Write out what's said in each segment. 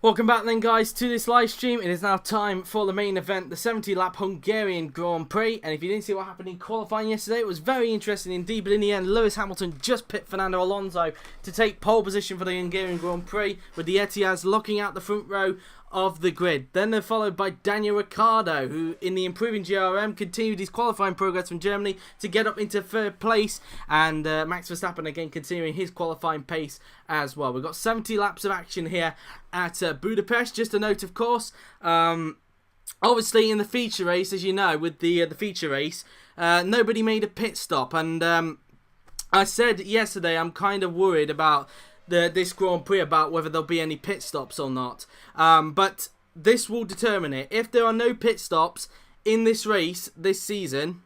Welcome back then guys to this live stream. It is now time for the main event, the 70-lap Hungarian Grand Prix. And if you didn't see what happened in qualifying yesterday, it was very interesting indeed. But in the end, Lewis Hamilton just pipped Fernando Alonso to take pole position for the Hungarian Grand Prix, with the Etihads locking out the front row of the grid. Then they're followed by Daniel Ricciardo, who in the improving GRM continued his qualifying progress from Germany to get up into third place, and Max Verstappen again continuing his qualifying pace as well. We've got 70 laps of action here at Budapest. Just a note, of course, obviously in the feature race, as you know, with the feature race, nobody made a pit stop, and I said yesterday I'm kind of worried about this Grand Prix, about whether there'll be any pit stops or not. But this will determine it. If there are no pit stops in this race this season,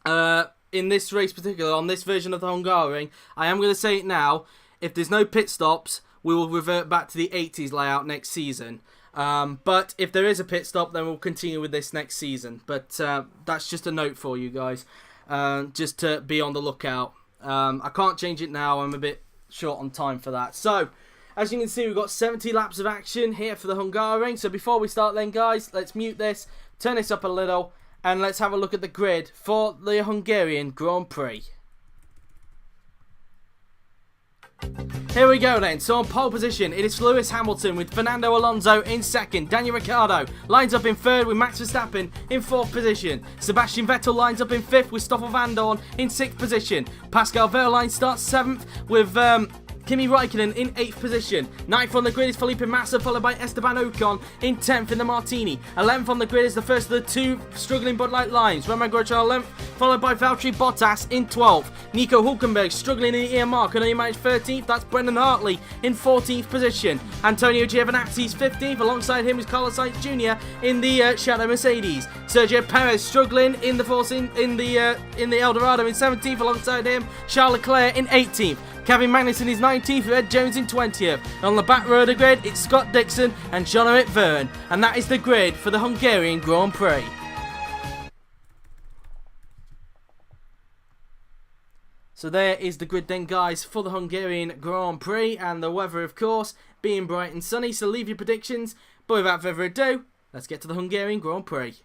in this race particular, on this version of the Hungaroring, I am going to say it now, if there's no pit stops, we will revert back to the 80s layout next season. But if there is a pit stop, then we'll continue with this next season. But that's just a note for you guys, just to be on the lookout. I can't change it now, I'm a bit short on time for that. So as you can see, we've got 70 laps of action here for the Hungaroring. So before we start then guys, let's mute this, turn this up a little, and let's have a look at the grid for the Hungarian Grand Prix. Here we go then. So on pole position, it is Lewis Hamilton with Fernando Alonso in second. Daniel Ricciardo lines up in third with Max Verstappen in fourth position. Sebastian Vettel lines up in fifth with Stoffel Vandoorne in sixth position. Pascal Wehrlein starts seventh with Kimi Räikkönen in 8th position. 9th on the grid is Felipe Massa, followed by Esteban Ocon in 10th in the Martini. 11th on the grid is the first of the two struggling Bud Light lines, Romain Grosjean 11th, followed by Valtteri Bottas in 12th. Nico Hülkenberg struggling in the EMR, can only manage 13th, that's Brendan Hartley in 14th position. Antonio Giovinazzi's 15th, alongside him is Carlos Sainz Jr. in the Shadow Mercedes. Sergio Perez struggling in the El Dorado in 17th, alongside him Charles Leclerc in 18th. Kevin Magnussen is 19th, Ed Jones in 20th. On the back row of the grid, it's Scott Dixon and Jean-Eric Vergne. And that is the grid for the Hungarian Grand Prix. So there is the grid then guys for the Hungarian Grand Prix. And the weather, of course, being bright and sunny. So leave your predictions. But without further ado, let's get to the Hungarian Grand Prix.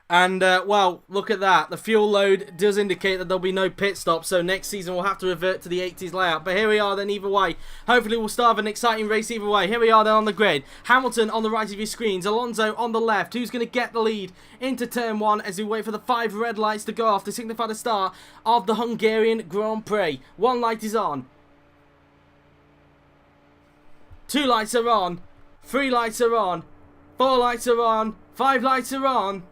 And, well, look at that. The fuel load does indicate that there'll be no pit stop, so next season we'll have to revert to the 80s layout. But here we are then either way. Hopefully we'll start an exciting race either way. Here we are then on the grid. Hamilton on the right of your screens. Alonso on the left. Who's going to get the lead into turn 1 as we wait for the 5 red lights to go off to signify the start of the Hungarian Grand Prix. 1 light is on. 2 lights are on. 3 lights are on. 4 lights are on. 5 lights are on.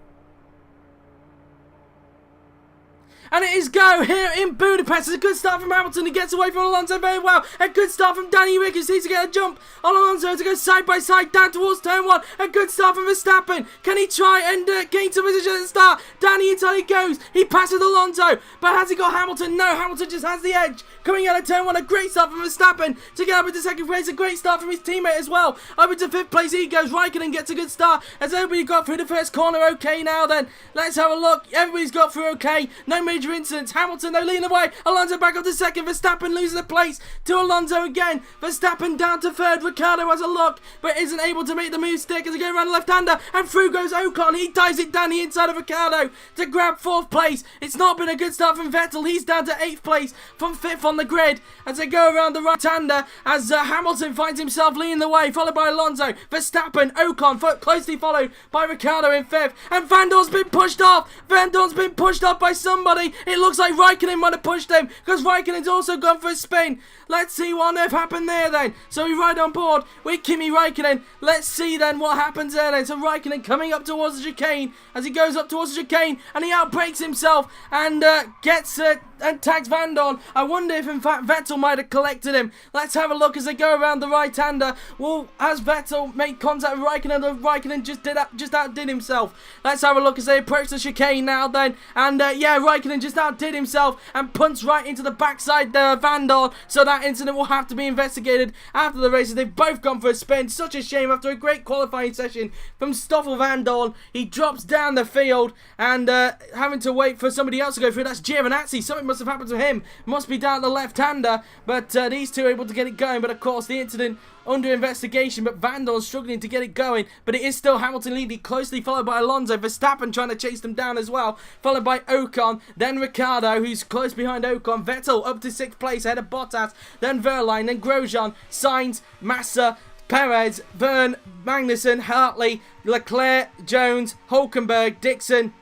And it is go here in Budapest. It's a good start from Hamilton. He gets away from Alonso very well. A good start from Danny Rick, who needs to get a jump on Alonso to go side by side down towards turn 1. A good start from Verstappen. Can he try and gain some position at the start? Danny, until he goes. He passes Alonso. But has he got Hamilton? No, Hamilton just has the edge. Coming out of turn 1, a great start from Verstappen to get up into second place. A great start from his teammate as well. Over to 5th place he goes. Räikkönen gets a good start. Has everybody got through the first corner okay now then? Let's have a look. Everybody's got through okay. No major incidents. Hamilton though leading the way. Alonso back up to second. Verstappen loses the place to Alonso again. Verstappen down to third. Ricciardo has a look but isn't able to make the move stick as they go around the left-hander. And through goes Ocon. He dives it down the inside of Ricciardo to grab 4th place. It's not been a good start from Vettel. He's down to 8th place from 5th on the grid as they go around the right-hander as Hamilton finds himself leading the way, followed by Alonso, Verstappen, Ocon, closely followed by Ricciardo in 5th. And Vandoorne's been pushed off. Vandoorne's been pushed off by somebody. It looks like Räikkönen might have pushed him because Räikkönen's also gone for a spin. Let's see what on earth happened there then. So we ride on board with Kimi Räikkönen. Let's see then what happens there then. So Räikkönen coming up towards the chicane as he goes up towards the chicane and he outbrakes himself and gets and tags Vandoorne. I wonder if in fact Vettel might have collected him. Let's have a look as they go around the right-hander. Well, as Vettel made contact with Räikkönen, Räikkönen just outdid himself. Let's have a look as they approach the chicane now then. And yeah, Räikkönen just outdid himself and punts right into the backside there of Vandoorne. So that incident will have to be investigated after the races. They've both gone for a spin. Such a shame after a great qualifying session from Stoffel Vandoorne. He drops down the field and having to wait for somebody else to go through. That's Giovinazzi. Something must have happened to him. Must be down the left-hander, but these two are able to get it going. But of course, the incident under investigation, but Vandoorne struggling to get it going. But it is still Hamilton leading, closely followed by Alonso. Verstappen trying to chase them down as well, followed by Ocon, then Ricciardo, who's close behind Ocon. Vettel up to 6th place ahead of Bottas, then Verline, then Grosjean, Sainz, Massa, Perez, Verne, Magnussen, Hartley, Leclerc, Jones, Hulkenberg, Dixon,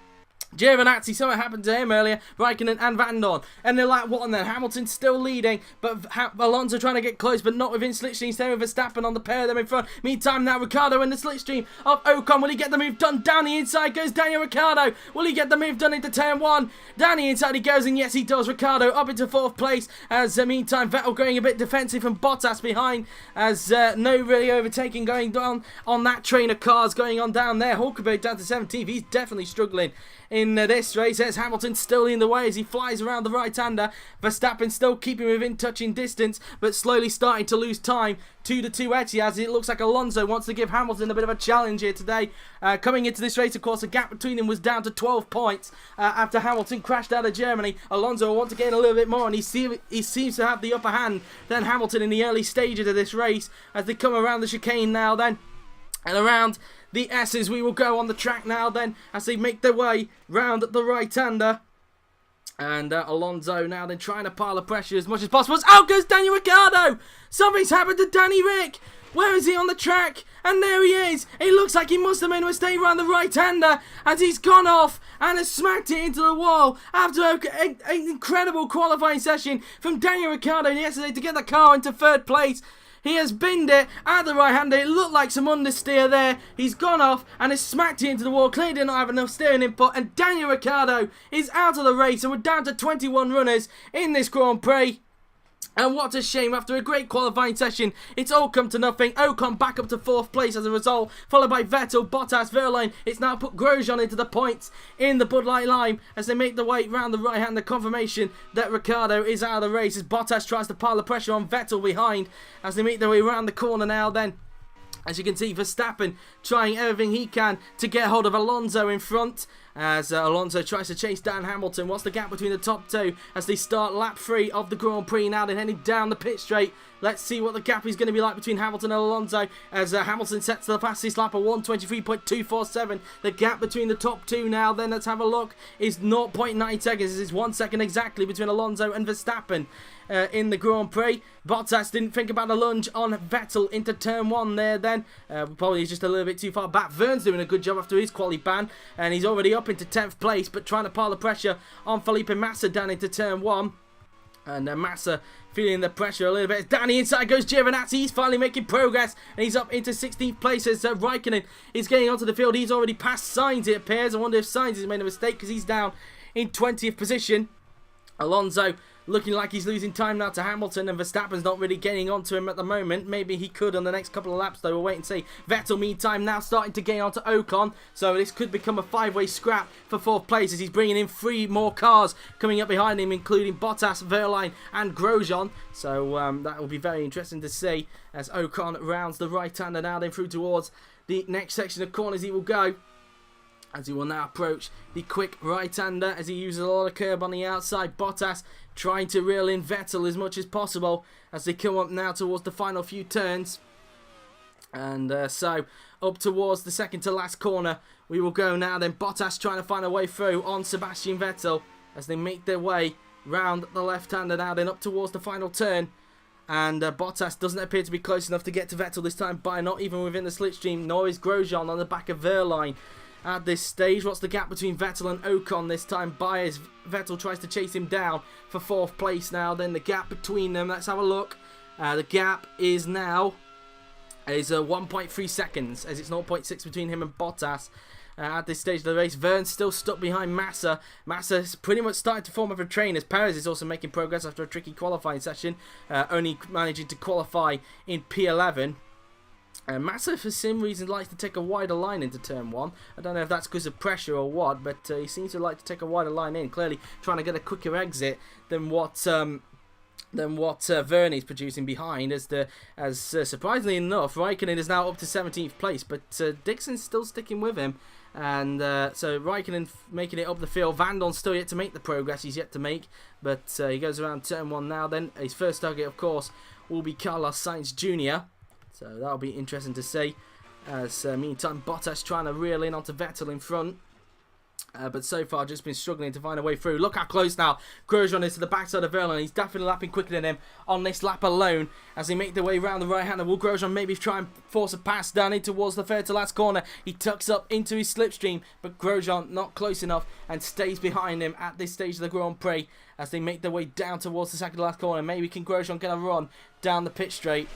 Giovinazzi. Something happened to him earlier. Räikkönen and Vandoorne. And they're like, what? And then Hamilton still leading, but Alonso trying to get close, but not within slipstream. Staying with Verstappen on the pair of them in front. Meantime, now Ricciardo in the slipstream of Ocon. Will he get the move done? Down the inside goes Daniel Ricciardo. Will he get the move done into turn 1? Down the inside he goes, and yes, he does. Ricciardo up into 4th place. As meantime, Vettel going a bit defensive from Bottas behind. As no really overtaking going down on that train of cars going on down there. Hulkenberg down to 17th. He's definitely struggling in this race. There's Hamilton still in the way as he flies around the right-hander. Verstappen still keeping within touching distance, but slowly starting to lose time to the two Etihads. It looks like Alonso wants to give Hamilton a bit of a challenge here today. Coming into this race, of course, the gap between them was down to 12 points after Hamilton crashed out of Germany. Alonso will want to gain a little bit more, and he seems to have the upper hand than Hamilton in the early stages of this race as they come around the chicane now then. And around the S's we will go on the track now then as they make their way round the right-hander. And Alonso now then trying to pile the pressure as much as possible. Out goes Daniel Ricciardo! Something's happened to Danny Rick! Where is he on the track? And there he is! It looks like he must have made a mistake around the right-hander as he's gone off and has smacked it into the wall after an incredible qualifying session from Daniel Ricciardo yesterday to get the car into 3rd place. He has binned it at the right-hander. It looked like some understeer there. He's gone off and has smacked it into the wall. Clearly did not have enough steering input. And Daniel Ricciardo is out of the race. And we're down to 21 runners in this Grand Prix. And what a shame, after a great qualifying session, it's all come to nothing. Ocon back up to 4th place as a result, followed by Vettel, Bottas, Verline. It's now put Grosjean into the points in the Bud Light Lime as they make the way round the right-hander. Confirmation that Ricciardo is out of the race as Bottas tries to pile the pressure on Vettel behind as they make their way round the corner now then. As you can see, Verstappen trying everything he can to get hold of Alonso in front. As Alonso tries to chase down Hamilton. What's the gap between the top two as they start lap 3 of the Grand Prix now? They're heading down the pit straight. Let's see what the gap is going to be like between Hamilton and Alonso as Hamilton sets the fastest lap of 1:23.247. The gap between the top two now, then let's have a look, is 0.9 seconds. This is 1 second exactly between Alonso and Verstappen in the Grand Prix. Bottas didn't think about a lunge on Vettel into turn 1 there then. Probably just a little bit too far back. Verne's doing a good job after his quali ban, and he's already up into 10th place, but trying to pile the pressure on Felipe Massa down into turn 1. And Massa feeling the pressure a little bit. Down the inside goes Giovinazzi. He's finally making progress. And he's up into 16th place as Räikkönen is getting onto the field. He's already passed Sainz, it appears. I wonder if Sainz has made a mistake because he's down in 20th position. Alonso looking like he's losing time now to Hamilton, and Verstappen's not really getting onto him at the moment. Maybe he could on the next couple of laps, though. We'll wait and see. Vettel, meantime, now starting to gain onto Ocon, so this could become a 5-way scrap for 4th place as he's bringing in 3 more cars coming up behind him, including Bottas, Verline and Grosjean. So that will be very interesting to see as Ocon rounds the right-hander now, then through towards the next section of corners he will go. As he will now approach the quick right-hander as he uses a lot of curb on the outside. Bottas trying to reel in Vettel as much as possible as they come up now towards the final few turns. And so up towards the second to last corner we will go now then. Bottas trying to find a way through on Sebastian Vettel as they make their way round the left-hander now then up towards the final turn. And Bottas doesn't appear to be close enough to get to Vettel this time by not even within the slipstream, nor is Grosjean on the back of Verline. At this stage, what's the gap between Vettel and Ocon this time by as Vettel tries to chase him down for 4th place now. Then the gap between them, let's have a look. The gap is now 1.3 seconds as it's 0.6 between him and Bottas. At this stage of the race, Verne's still stuck behind Massa. Massa's pretty much started to form up a train as Perez is also making progress after a tricky qualifying session, only managing to qualify in P11. Massa, for some reason, likes to take a wider line into turn 1. I don't know if that's because of pressure or what, but he seems to like to take a wider line in, clearly trying to get a quicker exit than what Verne is producing behind. Surprisingly enough, Räikkönen is now up to 17th place, but Dixon's still sticking with him And so Räikkönen making it up the field. Vandoorne still yet to make the progress he's yet to make. But he goes around turn 1 now then. His first target, of course, will be Carlos Sainz Jr. So that'll be interesting to see. As meantime, Bottas trying to reel in onto Vettel in front. But so far just been struggling to find a way through. Look how close now Grosjean is to the backside of Verlaine. He's definitely lapping quicker than him on this lap alone as they make their way around the right hander. Will Grosjean maybe try and force a pass down in towards the third to last corner? He tucks up into his slipstream, but Grosjean not close enough and stays behind him at this stage of the Grand Prix as they make their way down towards the second to last corner. Maybe can Grosjean get a run down the pit straight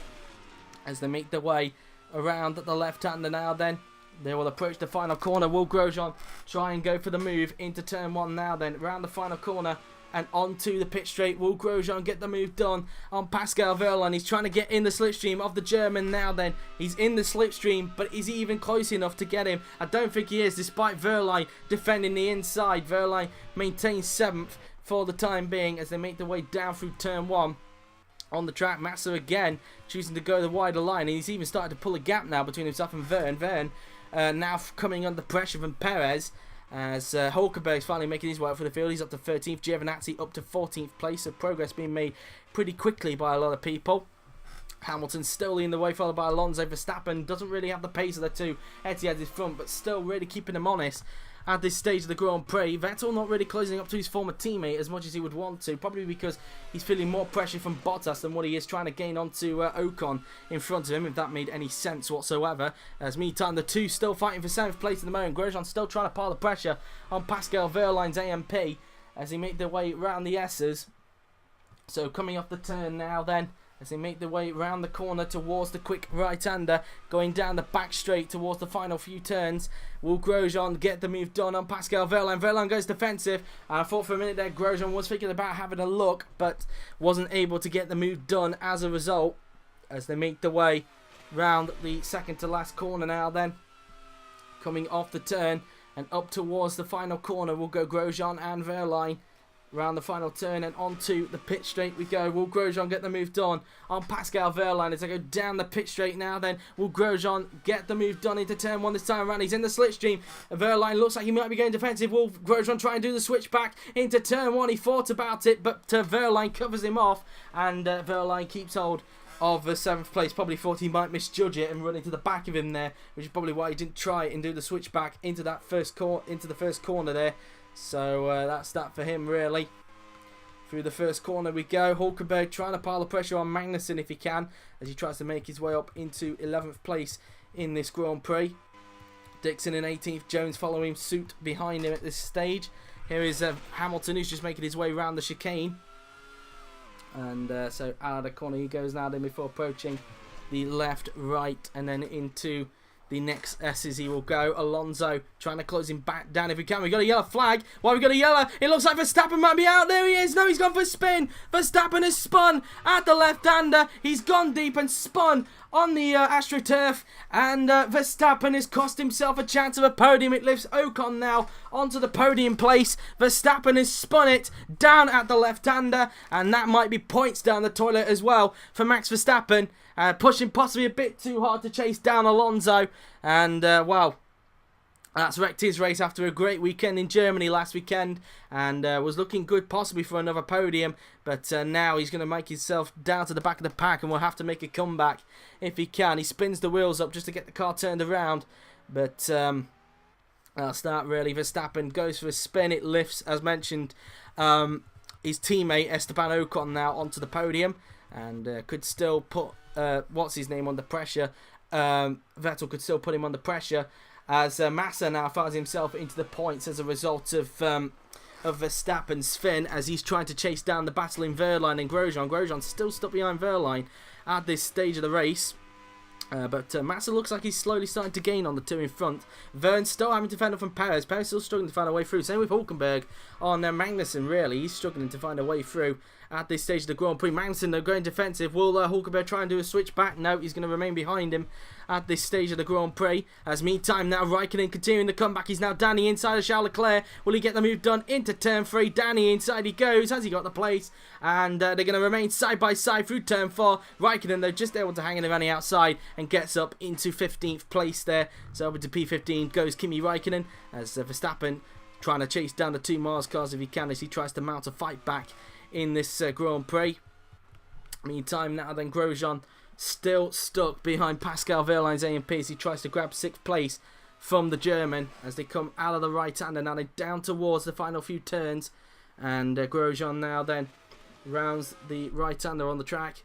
as they make their way around the left hander now then. They will approach the final corner. Will Grosjean try and go for the move into turn 1 now then? Around the final corner and onto the pit straight. Will Grosjean get the move done on Pascal Wehrlein? He's trying to get in the slipstream of the German now then. He's in the slipstream, but is he even close enough to get him? I don't think he is, despite Wehrlein defending the inside. Wehrlein maintains 7th for the time being as they make their way down through turn 1. On the track, Massa again choosing to go the wider line, and he's even started to pull a gap now between himself and Verne. Now coming under pressure from Perez as Hulkenberg's finally making his way up for the field. He's up to 13th, Giovinazzi up to 14th place, so progress being made pretty quickly by a lot of people. Hamilton still leading the way, followed by Alonso. Verstappen doesn't really have the pace of the two. Etihad is front, but still really keeping them honest at this stage of the Grand Prix. Vettel not really closing up to his former teammate as much as he would want to, probably because he's feeling more pressure from Bottas than what he is trying to gain onto Ocon in front of him, if that made any sense whatsoever. As meantime, the two still fighting for 7th place at the moment. Grosjean still trying to pile the pressure on Pascal Wehrlein's AMP as they make their way around the S's. So coming off the turn now then, as they make their way round the corner towards the quick right-hander, going down the back straight towards the final few turns. Will Grosjean get the move done on Pascal Wehrlein? Wehrlein goes defensive, and I thought for a minute there Grosjean was thinking about having a look, but wasn't able to get the move done as a result, as they make their way round the second to last corner now then. Coming off the turn and up towards the final corner will go Grosjean and Wehrlein. Round the final turn and onto the pit straight we go. Will Grosjean get the move done on Pascal Wehrlein as they go down the pit straight now then? Will Grosjean get the move done into turn 1 this time around? He's in the slipstream. Wehrlein looks like he might be going defensive. Will Grosjean try and do the switch back into turn 1? He thought about it, but Wehrlein covers him off, and Wehrlein keeps hold of the 7th place. Probably thought he might misjudge it and run into the back of him there, which is probably why he didn't try it and do the switch back into the first corner there. So that's that for him really. Through the first corner we go. Hulkenberg trying to pile the pressure on Magnussen if he can, as he tries to make his way up into 11th place in this Grand Prix. Dixon in 18th, Jones following suit behind him at this stage. Here is Hamilton, who's just making his way around the chicane. And so out of the corner he goes now then before approaching the left, right, and then into the next S's he will go. Alonso trying to close him back down if we can. We got a yellow flag. Why we got a yellow? It looks like Verstappen might be out. There he is. No, he's gone for a spin. Verstappen has spun at the left-hander. He's gone deep and spun on the AstroTurf. And Verstappen has cost himself a chance of a podium. It lifts Ocon now onto the podium place. Verstappen has spun it down at the left-hander. And that might be points down the toilet as well for Max Verstappen. Pushing possibly a bit too hard to chase down Alonso. And, wow, that's wrecked his race after a great weekend in Germany last weekend. And was looking good possibly for another podium. But now he's going to make himself down to the back of the pack and will have to make a comeback if he can. He spins the wheels up just to get the car turned around. But that's that really. Verstappen goes for a spin. It lifts, as mentioned, his teammate Esteban Ocon now onto the podium. And could still put what's his name under pressure. Vettel could still put him under pressure as Massa now finds himself into the points as a result of Verstappen's spin as he's trying to chase down the battling Wehrlein and Grosjean. Grosjean's still stuck behind Wehrlein at this stage of the race. But Massa looks like he's slowly starting to gain on the two in front. Verne still having to fend off from Perez. Perez still struggling to find a way through. Same with Hulkenberg on Magnussen, really. He's struggling to find a way through at this stage of the Grand Prix. Magnussen, though, going defensive. Will Hulkenberg try and do a switch back? No, he's going to remain behind him at this stage of the Grand Prix. As meantime, now Räikkönen continuing the comeback. He's now Danny inside of Charles Leclerc. Will he get the move done into turn 3? Danny inside he goes. Has he got the place? And they're going to remain side by side through turn 4. Räikkönen, though, just able to hang in the running outside and and gets up into 15th place there. So over to P15 goes Kimi Räikkönen as Verstappen trying to chase down the 2 Mars cars if he can, as he tries to mount a fight back in this Grand Prix. Meantime now then, Grosjean still stuck behind Pascal Wehrlein's AMP as he tries to grab 6th place from the German as they come out of the right-hander. Now they're down towards the final few turns, and Grosjean now then rounds the right-hander on the track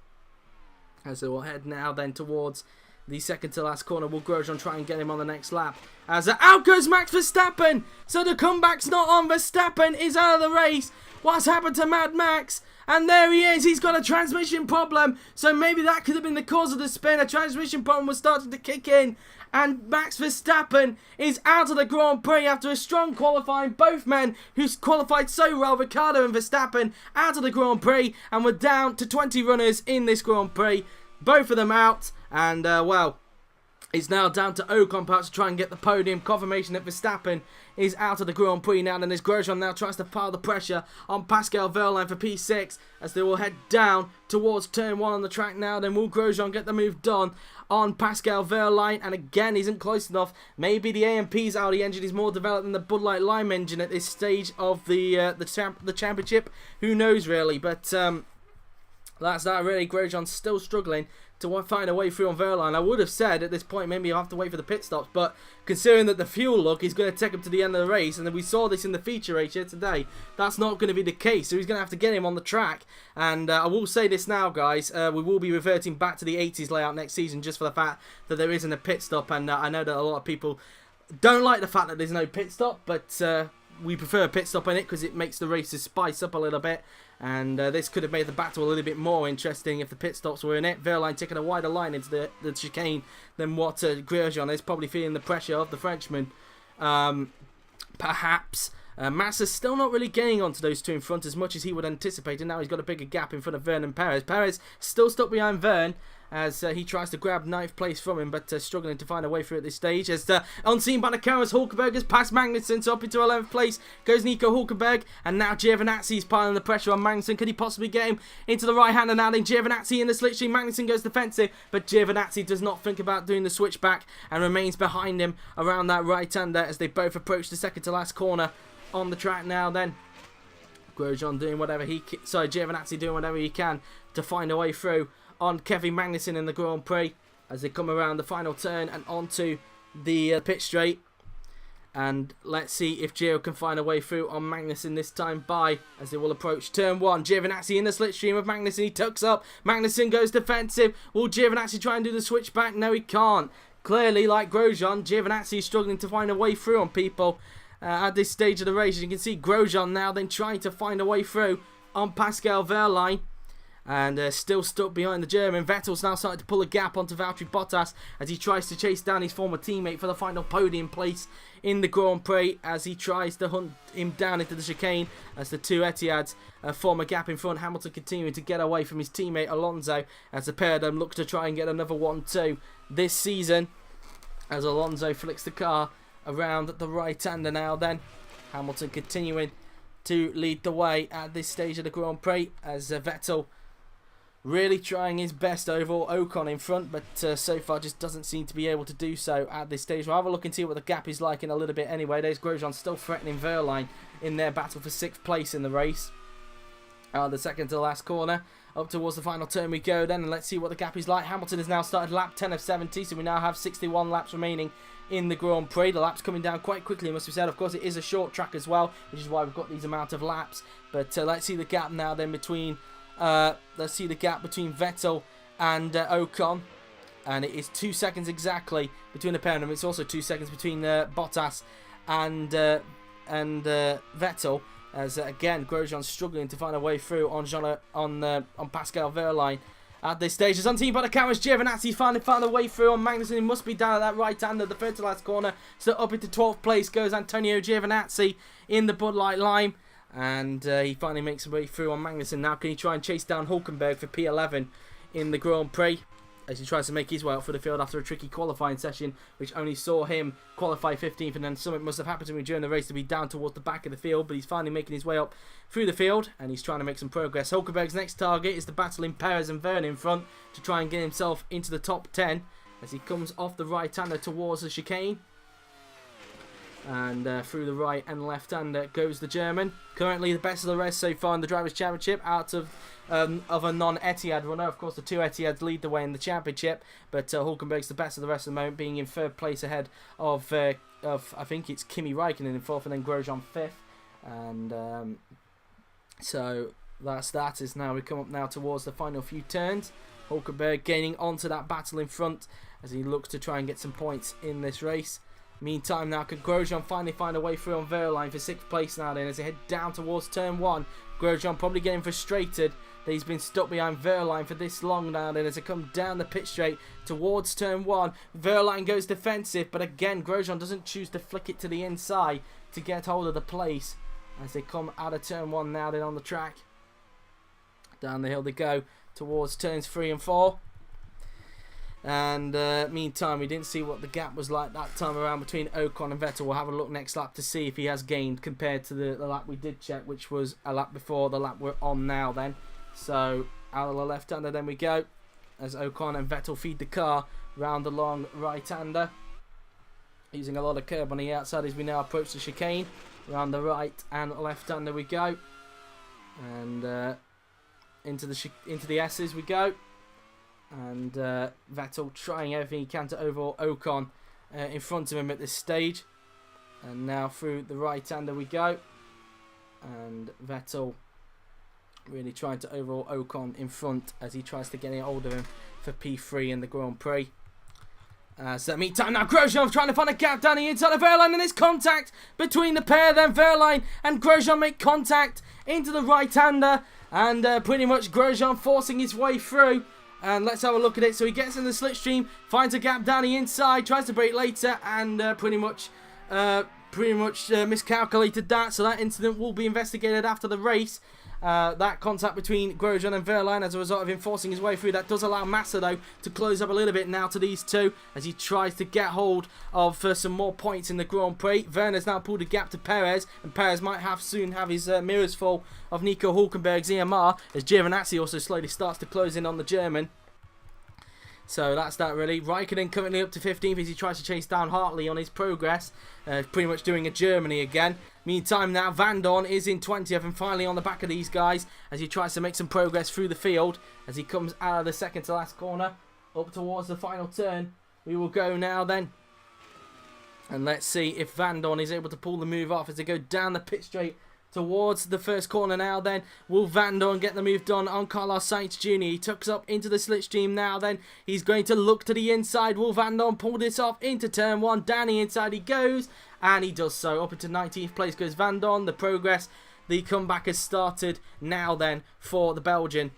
as they will head now then towards the second to last corner. Will Grosjean try and get him on the next lap? As out goes Max Verstappen! So the comeback's not on. Verstappen is out of the race. What's happened to Mad Max? And there he is. He's got a transmission problem. So maybe that could have been the cause of the spin. A transmission problem was starting to kick in. And Max Verstappen is out of the Grand Prix after a strong qualifying. Both men who's qualified so well, Ricciardo and Verstappen, out of the Grand Prix. And we're down to 20 runners in this Grand Prix. Both of them out. And, well, it's now down to Ocon perhaps to try and get the podium. Confirmation that Verstappen is out of the Grand Prix now. And as Grosjean now tries to pile the pressure on Pascal Wehrlein for P6 as they will head down towards turn 1 on the track now. Then will Grosjean get the move done on Pascal Wehrlein? And again, he isn't close enough. Maybe the AMP's Audi engine is more developed than the Bud Light Lime engine at this stage of the championship. Who knows really? But that's that really. Grosjean's still struggling to find a way through on Wehrlein. I would have said at this point maybe you'll have to wait for the pit stops, but considering that the fuel look is going to take him to the end of the race, and then we saw this in the feature race here today, that's not going to be the case. So he's going to have to get him on the track. And I will say this now, guys, we will be reverting back to the 80s layout next season just for the fact that there isn't a pit stop. And I know that a lot of people don't like the fact that there's no pit stop, but we prefer a pit stop in it because it makes the races spice up a little bit. And this could have made the battle a little bit more interesting if the pit stops were in it. Wehrlein taking a wider line into the chicane than what Grosjean is, probably feeling the pressure of the Frenchman. Perhaps. Massa's still not really getting onto those two in front as much as he would anticipate, and now he's got a bigger gap in front of Vern and Perez. Perez still stuck behind Vern as he tries to grab 9th place from him, but struggling to find a way through at this stage. As unseen by the cameras, Hulkenberg has passed Magnussen, so up into 11th place goes Nico Hulkenberg, and now Giovinazzi's piling the pressure on Magnussen. Could he possibly get him into the right hand? And now then Giovinazzi in the slipstream. Magnussen goes defensive, but Giovinazzi does not think about doing the switchback and remains behind him around that right-hander as they both approach the second to last corner on the track now. Then Grosjean doing whatever Giovinazzi doing whatever he can to find a way through on Kevin Magnussen in the Grand Prix as they come around the final turn and onto the pit straight. And let's see if Gio can find a way through on Magnussen this time by as they will approach turn 1. Giovinazzi in the slipstream of Magnussen. He tucks up. Magnussen goes defensive. Will Giovinazzi try and do the switchback? No, he can't. Clearly, like Grosjean, Giovinazzi is struggling to find a way through on people at this stage of the race. As you can see, Grosjean now then trying to find a way through on Pascal Wehrlein. And still stuck behind the German. Vettel's now starting to pull a gap onto Valtteri Bottas as he tries to chase down his former teammate for the final podium place in the Grand Prix as he tries to hunt him down into the chicane as the two Etihads form a gap in front. Hamilton continuing to get away from his teammate Alonso as the pair of them look to try and get another 1-2 this season as Alonso flicks the car around the right-hander now then. Hamilton continuing to lead the way at this stage of the Grand Prix as Vettel really trying his best overall. Ocon in front, but so far just doesn't seem to be able to do so at this stage. We'll have a look and see what the gap is like in a little bit anyway. There's Grosjean still threatening Wehrlein in their battle for 6th place in the race. The second to the last corner. Up towards the final turn we go then, and let's see what the gap is like. Hamilton has now started lap 10 of 70, so we now have 61 laps remaining in the Grand Prix. The laps coming down quite quickly, must be said. Of course, it is a short track as well, which is why we've got these amount of laps. But let's see the gap now then between Vettel and Ocon, and it is 2 seconds exactly between the pair of them. It's also 2 seconds between Bottas and Vettel. As again, Grosjean struggling to find a way through on Pascal Wehrlein at this stage. As unseen by the cameras, Giovinazzi finally found a way through on Magnussen. He must be down at that right-hander, the third to last corner. So up into 12th place goes Antonio Giovinazzi in the Bud Light Lime. And he finally makes a way through on Magnussen. Now can he try and chase down Hulkenberg for P11 in the Grand Prix as he tries to make his way out for the field after a tricky qualifying session, which only saw him qualify 15th, and then something must have happened to him during the race to be down towards the back of the field, but he's finally making his way up through the field, and he's trying to make some progress. Hulkenberg's next target is the battle in Perez and Verne in front to try and get himself into the top 10, as he comes off the right-hander towards the chicane. And through the right and left-hander goes the German. Currently the best of the rest so far in the Drivers' Championship out of a non-Etihad runner. Of course, the two Etihads lead the way in the championship, but Hulkenberg's the best of the rest at the moment, being in third place ahead of I think it's Kimi Räikkönen in fourth, and then Grosjean fifth. And so that's that. Is now we come up now towards the final few turns. Hulkenberg gaining onto that battle in front as he looks to try and get some points in this race. Meantime, now can Grosjean finally find a way through on Verline for 6th place now then as they head down towards turn 1. Grosjean probably getting frustrated that he's been stuck behind Verline for this long now then as they come down the pit straight towards turn 1. Verline goes defensive, but again Grosjean doesn't choose to flick it to the inside to get hold of the place as they come out of turn 1 now then on the track. Down the hill they go towards turns 3 and 4. And meantime, we didn't see what the gap was like that time around between Ocon and Vettel. We'll have a look next lap to see if he has gained compared to the lap we did check, which was a lap before the lap we're on now then. So out of the left-hander then we go as Ocon and Vettel feed the car round the long right-hander, using a lot of curb on the outside as we now approach the chicane. Around the right and left-hander we go, and into the S's we go. And Vettel trying everything he can to overhaul Ocon in front of him at this stage. And now through the right-hander we go. And Vettel really trying to overhaul Ocon in front as he tries to get a hold of him for P3 in the Grand Prix. So meantime now Grosjean trying to find a gap down the inside of Verline, and there's contact between the pair. Then Verline and Grosjean make contact into the right-hander, and pretty much Grosjean forcing his way through. And let's have a look at it. So he gets in the slipstream, finds a gap down the inside, tries to brake later, and pretty much miscalculated that. So that incident will be investigated after the race. That contact between Grosjean and Verline as a result of him forcing his way through. That does allow Massa, though, to close up a little bit now to these two as he tries to get hold of some more points in the Grand Prix. Werner's now pulled a gap to Perez, and Perez might soon have his mirrors full of Nico Hulkenberg's EMR as Giovinazzi also slowly starts to close in on the German. So that's that really. Räikkönen currently up to 15th as he tries to chase down Hartley on his progress. Pretty much doing a Germany again. Meantime now Vandoorne is in 20th and finally on the back of these guys as he tries to make some progress through the field. As he comes out of the second to last corner up towards the final turn. We will go now then. And let's see if Vandoorne is able to pull the move off as they go down the pit straight towards the first corner now then. Will Vandoorne get the move done on Carlos Sainz Jr.? He tucks up into the slipstream now then. He's going to look to the inside. Will Vandoorne pull this off into turn 1? Down the inside he goes, and he does so. Up into 19th place goes Vandoorne. The progress, the comeback has started now then for the Belgian.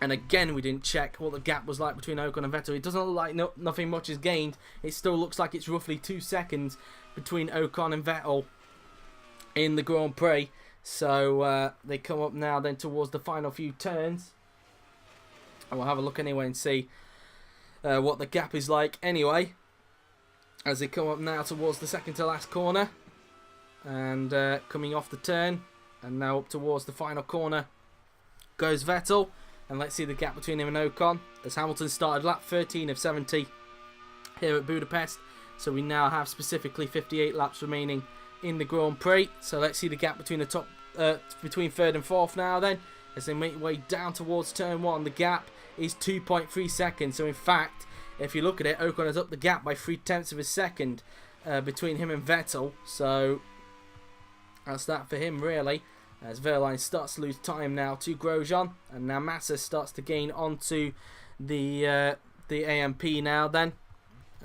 And again, we didn't check what the gap was like between Ocon and Vettel. It doesn't look like nothing much is gained. It still looks like it's roughly 2 seconds between Ocon and Vettel in the Grand Prix. So they come up now then towards the final few turns, and we'll have a look anyway and see what the gap is like anyway as they come up now towards the second to last corner, and coming off the turn and now up towards the final corner goes Vettel. And let's see the gap between him and Ocon as Hamilton started lap 13 of 70 here at Budapest. So we now have specifically 58 laps remaining in the Grand Prix. So let's see the gap between the top, between third and fourth now then, as they make way down towards turn 1. The gap is 2.3 seconds. So in fact, if you look at it, Ocon has up the gap by 0.3 of a second between him and Vettel. So that's that for him really, as Verline starts to lose time now to Grosjean, and now Massa starts to gain onto the AMP now then,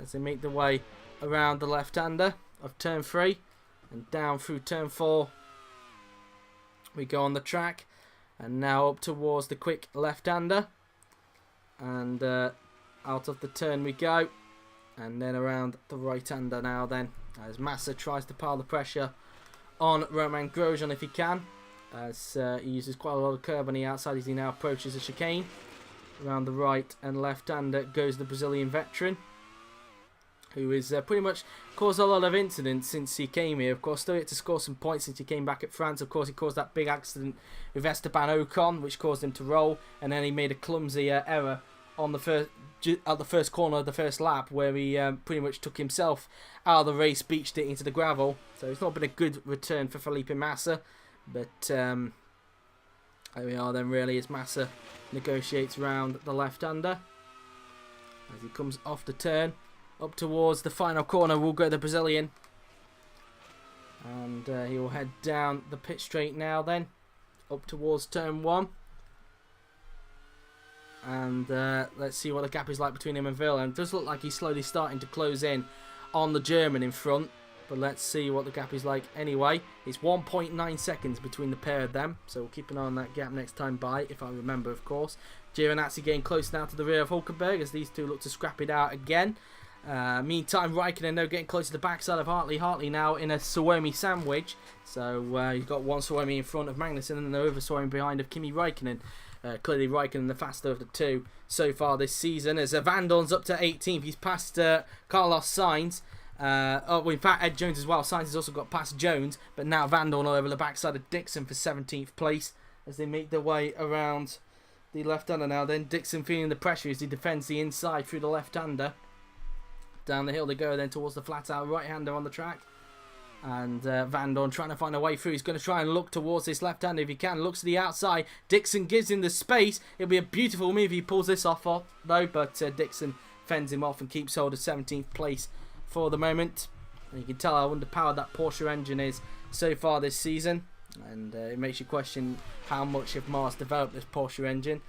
as they make their way around the left-hander of turn 3 and down through turn 4 we go on the track, and now up towards the quick left-hander, and out of the turn we go, and then around the right-hander now then, as Massa tries to pile the pressure on Romain Grosjean if he can, as he uses quite a lot of curb on the outside as he now approaches the chicane. Around the right and left-hander goes the Brazilian veteran, who is pretty much caused a lot of incidents since he came here. Of course, still yet to score some points since he came back at France. Of course, he caused that big accident with Esteban Ocon, which caused him to roll, and then he made a clumsy error on the at the first corner of the first lap, where he pretty much took himself out of the race, beached it into the gravel. So it's not been a good return for Felipe Massa. But there we are then, really, as Massa negotiates round the left-hander. As he comes off the turn, up towards the final corner, will go the Brazilian. And he will head down the pit straight now then, up towards turn 1. And let's see what the gap is like between him and Verlaine. It does look like he's slowly starting to close in on the German in front. But let's see what the gap is like anyway. It's 1.9 seconds between the pair of them. So we'll keep an eye on that gap next time by, if I remember, of course. Giovinazzi getting close now to the rear of Hulkenberg as these two look to scrap it out again. Meantime, Räikkönen now getting close to the backside of Hartley. Hartley now in a Suomi sandwich. So you've got one Suomi in front of Magnussen and another Suomi behind of Kimi Räikkönen. Clearly Räikkönen the faster of the two so far this season. As Vandoorne's up to 18th. He's passed Carlos Sainz. Well, in fact, Ed Jones as well. Sainz has also got past Jones. But now Vandoorne over the backside of Dixon for 17th place. As they make their way around the left-hander now. Then Dixon feeling the pressure as he defends the inside through the left-hander. Down the hill they go then towards the flat-out right-hander on the track. And Vandoorne trying to find a way through. He's going to try and look towards this left-hander if he can. Looks to the outside. Dixon gives him the space. It'll be a beautiful move if he pulls this off though. But Dixon fends him off and keeps hold of 17th place for the moment. And you can tell how underpowered that Porsche engine is so far this season. And it makes you question how much have Mars developed this Porsche engine.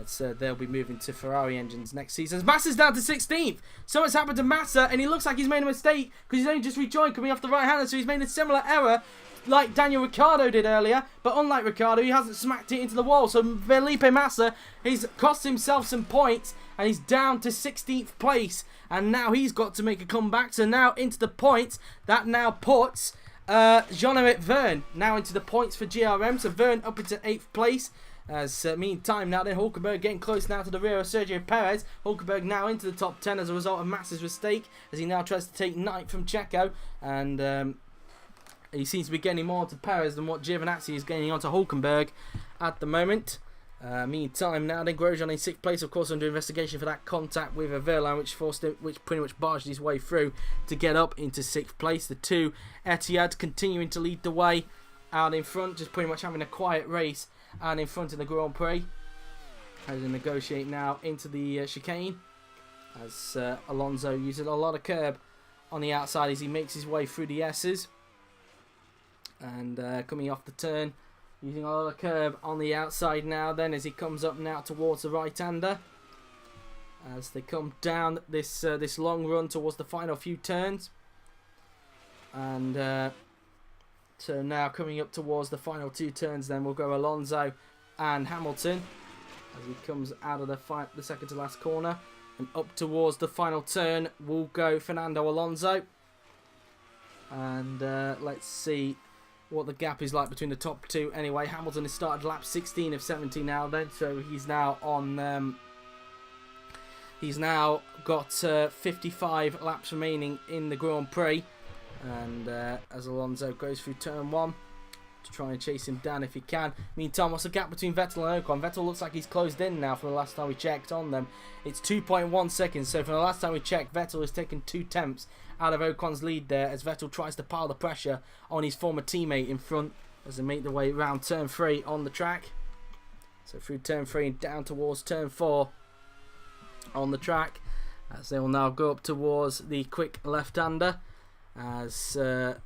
So they'll be moving to Ferrari engines next season. Massa's down to 16th. So what's happened to Massa, and he looks like he's made a mistake because he's only just rejoined coming off the right-hander. So he's made a similar error like Daniel Ricciardo did earlier. But unlike Ricciardo, he hasn't smacked it into the wall. So Felipe Massa, he's cost himself some points, and he's down to 16th place. And now he's got to make a comeback. So now into the points, that now puts Jean-Eric Vergne now into the points for GRM. So Vergne up into 8th place. As meantime now then Hulkenberg getting close now to the rear of Sergio Perez. Hulkenberg now into the top 10 as a result of Massa's mistake, as he now tries to take 9th from Checo. And he seems to be getting more to Perez than what Giovinazzi is gaining onto Hulkenberg at the moment. Meantime now then Grosjean in 6th place, of course, under investigation for that contact with Verlaine, which pretty much barged his way through to get up into 6th place. The two Etihad continuing to lead the way out in front, just pretty much having a quiet race and in front of the Grand Prix. As they negotiate now into the chicane, as Alonso uses a lot of curb on the outside as he makes his way through the S's. And coming off the turn, using a lot of curb on the outside now then, as he comes up now towards the right-hander. As they come down this long run towards the final few turns. And so now coming up towards the final 2 turns then will go Alonso and Hamilton. As he comes out of the second to last corner. And up towards the final turn will go Fernando Alonso. And let's see what the gap is like between the top 2. Anyway, Hamilton has started lap 16 of 70 now then. So he's now on... he's now got 55 laps remaining in the Grand Prix. And as Alonso goes through turn 1 to try and chase him down if he can. Meantime, what's the gap between Vettel and Ocon? Vettel looks like he's closed in now from the last time we checked on them. It's 2.1 seconds. So from the last time we checked, Vettel has taken 2 tenths out of Ocon's lead there as Vettel tries to pile the pressure on his former teammate in front as they make their way around turn 3 on the track. So through turn 3 and down towards turn 4 on the track. As they will now go up towards the quick left-hander. As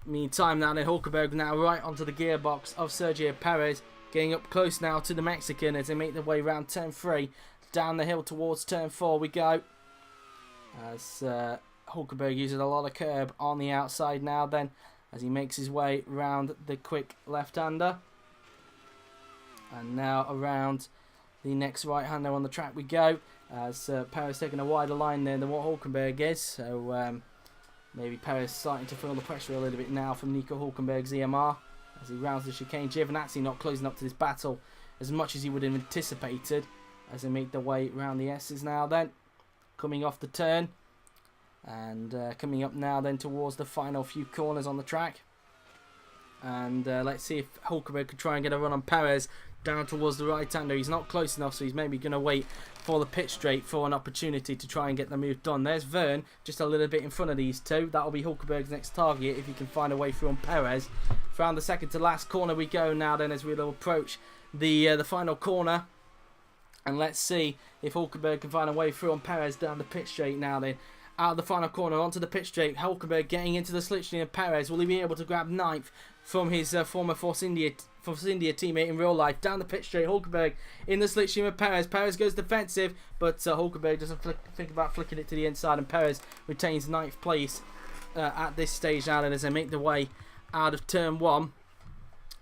meantime now then Hulkenberg now right onto the gearbox of Sergio Perez, getting up close now to the Mexican as they make their way around turn 3. Down the hill towards turn 4 we go. As Hulkenberg uses a lot of curb on the outside now then, as he makes his way around the quick left-hander. And now around the next right-hander on the track we go. As Perez taking a wider line there than what Hulkenberg is. So maybe Perez starting to feel the pressure a little bit now from Nico Hulkenberg's EMR as he rounds the chicane. Giovinazzi not closing up to this battle as much as he would have anticipated as they make their way around the S's now then. Coming off the turn and coming up now then towards the final few corners on the track. And let's see if Hulkenberg could try and get a run on Perez. down towards the right-hander. He's not close enough, so he's maybe going to wait for the pit straight for an opportunity to try and get the move done. There's Verne, just a little bit in front of these two. That'll be Hulkenberg's next target if he can find a way through on Perez. Around the second to last corner we go now then, as we'll approach the final corner. And let's see if Hulkenberg can find a way through on Perez down the pit straight now then. Out of the final corner, onto the pit straight. Hulkenberg getting into the slipstream of Perez. Will he be able to grab ninth from his former Force India teammate in real life? Down the pit straight, Hulkenberg in the slipstream of Perez. Perez goes defensive, but Hulkenberg doesn't think about flicking it to the inside, and Perez retains ninth place at this stage now then, as they make their way out of turn one.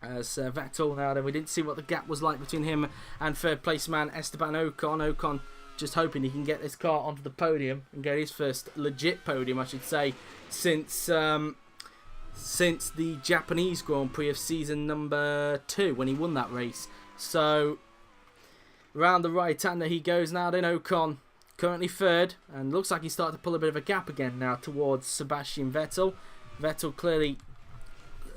As Vettel now then, we didn't see what the gap was like between him and third place man Esteban Ocon. Ocon just hoping he can get this car onto the podium and get his first legit podium, I should say, since the Japanese Grand Prix of season number 2 when he won that race. So round the right-hander he goes now then. Ocon currently third, and looks like he's starting to pull a bit of a gap again now towards Sebastian Vettel. Vettel clearly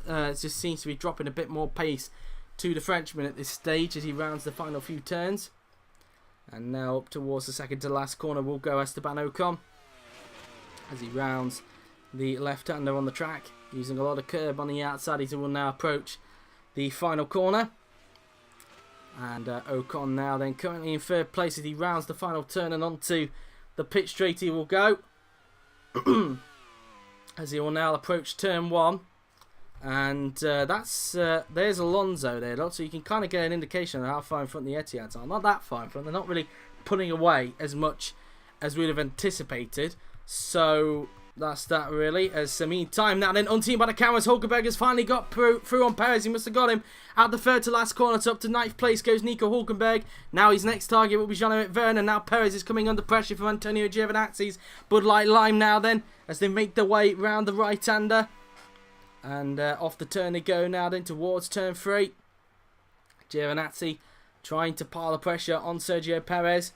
just seems to be dropping a bit more pace to the Frenchman at this stage as he rounds the final few turns. And now up towards the second to last corner will go Esteban Ocon as he rounds the left-hander on the track, using a lot of curb on the outside. He will now approach the final corner. And Ocon now then currently in third place as he rounds the final turn, and onto the pit straight he will go as he will now approach turn 1. And there's Alonso there, so you can kind of get an indication of how far in front the Etihads are. Not that far in front. They're not really putting away as much as we'd have anticipated. So that's that really. As meantime now then, unseen by the cameras, Hulkenberg has finally got through on Perez. He must have got him at the third to last corner. So up to ninth place goes Nico Hulkenberg. Now his next target will be Jean-Eric Verne, and now Perez is coming under pressure from Antonio Giovinazzi's Bud Light Lime now then, as they make their way round the right-hander. And off the turn they go now then towards turn 3. Giovinazzi trying to pile the pressure on Sergio Perez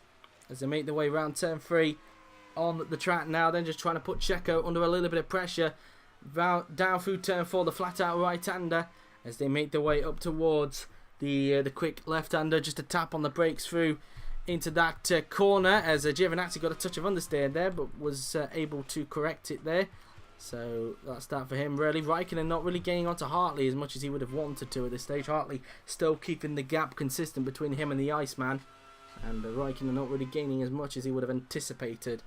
as they make their way around turn 3 on the track now then, just trying to put Checo under a little bit of pressure. Down through turn 4, the flat out right-hander, as they make their way up towards the quick left-hander. Just a tap on the brakes through into that corner, as Giovinazzi got a touch of understeer there, but was able to correct it there. So that's that for him really. Räikkönen not really gaining onto Hartley as much as he would have wanted to at this stage. Hartley still keeping the gap consistent between him and the Iceman. And Räikkönen not really gaining as much as he would have anticipated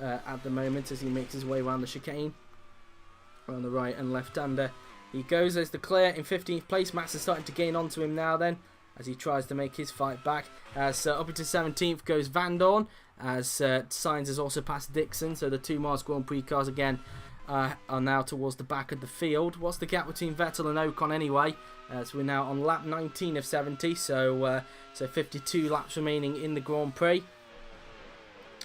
at the moment, as he makes his way around the chicane. On the right and left-hander he goes as the clear in 15th place. Max is starting to gain onto him now then, as he tries to make his fight back. As up into 17th goes Vandoorne, as Sainz has also passed Dixon. So the two Mars Grand Prix cars again are now towards the back of the field. What's the gap between Vettel and Ocon anyway? So we're now on lap 19 of 70, so 52 laps remaining in the Grand Prix.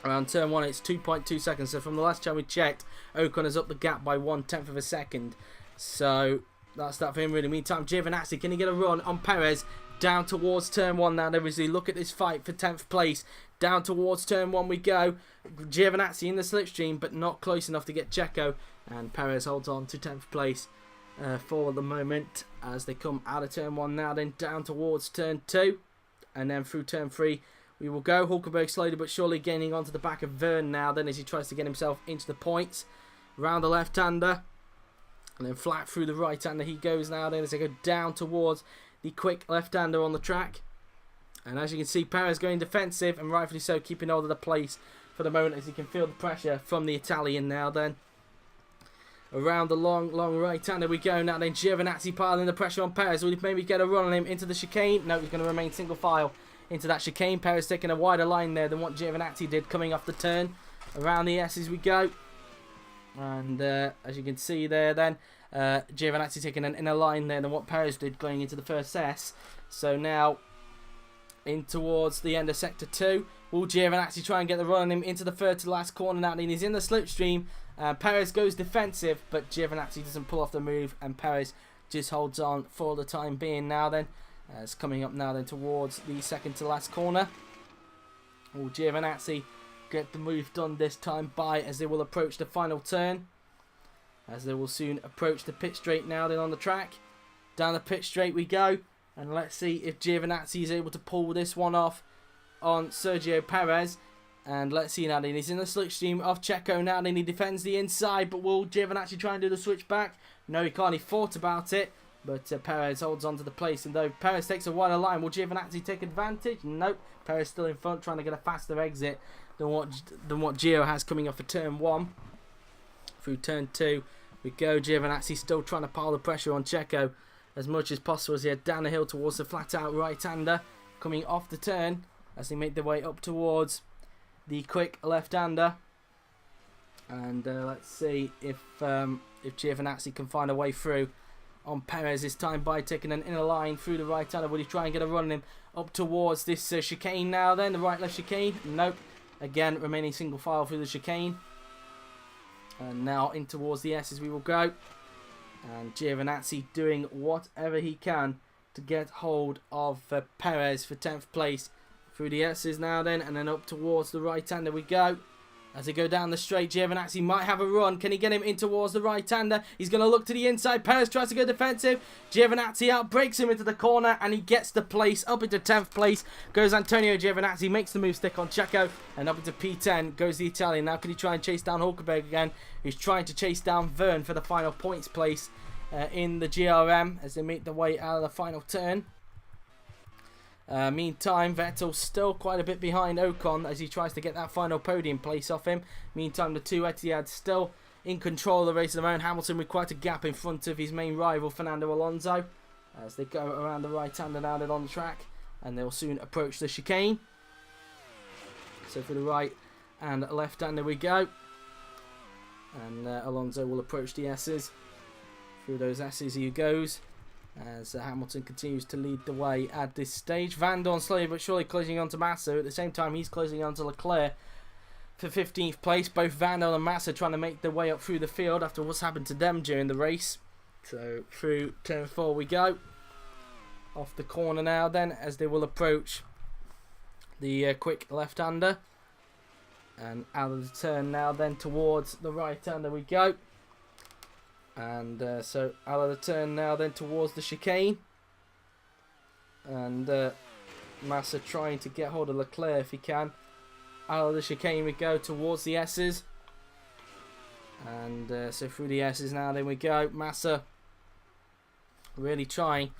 Around turn 1 it's 2.2 seconds, so from the last time we checked, Ocon has up the gap by 1/10 of a second. So that's that for him really. Meantime, Giovinazzi, can he get a run on Perez down towards turn 1 now? There is a look at this fight for 10th place. Down towards turn 1 we go. Giovinazzi in the slipstream, but not close enough to get Checo. And Perez holds on to 10th place for the moment as they come out of turn 1 now, then down towards turn 2. And then through turn 3 we will go. Hulkenberg slowly but surely gaining onto the back of Verne now then, as he tries to get himself into the points. Round the left-hander. And then flat through the right-hander he goes now then, as they go down towards the quick left-hander on the track. And as you can see, Perez going defensive, and rightfully so, keeping hold of the place for the moment, as he can feel the pressure from the Italian now then. Around the long right-hander we go now then. Giovinazzi piling the pressure on Perez. Will he maybe get a run on him into the chicane? No, he's going to remain single file into that chicane. Perez taking a wider line there than what Giovinazzi did coming off the turn. Around the S's we go. And as you can see there then, Giovinazzi taking an inner line there than what Perez did going into the first S. So now in towards the end of sector 2. Will Giovinazzi try and get the run on him into the third to last corner now? And he's in the slipstream. Perez goes defensive, but Giovinazzi doesn't pull off the move, and Perez just holds on for the time being now then. It's coming up now then towards the second to last corner. Will Giovinazzi get the move done this time by, as they will approach the final turn, as they will soon approach the pit straight now then on the track. Down the pit straight we go. And let's see if Giovinazzi is able to pull this one off on Sergio Perez. And let's see now, he's in the slipstream of Checo now, and he defends the inside, but will Giovinazzi try and do the switch back? No, he can't. He thought about it, but Perez holds on to the place, and though Perez takes a wider line, will Giovinazzi take advantage? Nope. Perez still in front, trying to get a faster exit than what Gio has coming off for turn 1. Through turn 2 we go. Giovinazzi still trying to pile the pressure on Checo as much as possible as he head down the hill towards the flat-out right-hander, coming off the turn as they make their way up towards the quick left-hander. And let's see if Giovinazzi can find a way through on Perez this time by taking an inner line through the right-hander. Will he try and get a run on him up towards this chicane now then? The right-left chicane? Nope. Again, remaining single file through the chicane. And now in towards the S's we will go. And Giovinazzi doing whatever he can to get hold of Perez for 10th place through the S's now then, and then up towards the right-hander we go. As they go down the straight, Giovinazzi might have a run. Can he get him in towards the right-hander? He's going to look to the inside. Perez tries to go defensive. Giovinazzi out, breaks him into the corner, and he gets the place. Up into 10th place goes Antonio Giovinazzi, makes the move stick on Checo, and up into P10 goes the Italian. Now can he try and chase down Hulkenberg again? He's trying to chase down Verne for the final points place in the GRM as they make their way out of the final turn. Meantime, Vettel still quite a bit behind Ocon as he tries to get that final podium place off him. Meantime, the two Etihad still in control of the race of their own. Hamilton with quite a gap in front of his main rival, Fernando Alonso, as they go around the right-hander now on the track, and they'll soon approach the chicane. So for the right and left-hander we go, and Alonso will approach the S's. Through those S's he goes, as Hamilton continues to lead the way at this stage. Vandoorne slowly but surely closing on to Massa. At the same time, he's closing on to Leclerc for 15th place. Both Vandoorne and Massa trying to make their way up through the field after what's happened to them during the race. So through turn 4 we go. Off the corner now then, as they will approach the quick left-hander. And out of the turn now then towards the right-hander we go. And so out of the turn now then towards the chicane. And Massa trying to get hold of Leclerc if he can. Out of the chicane we go towards the S's. And so through the S's now then we go. Massa really trying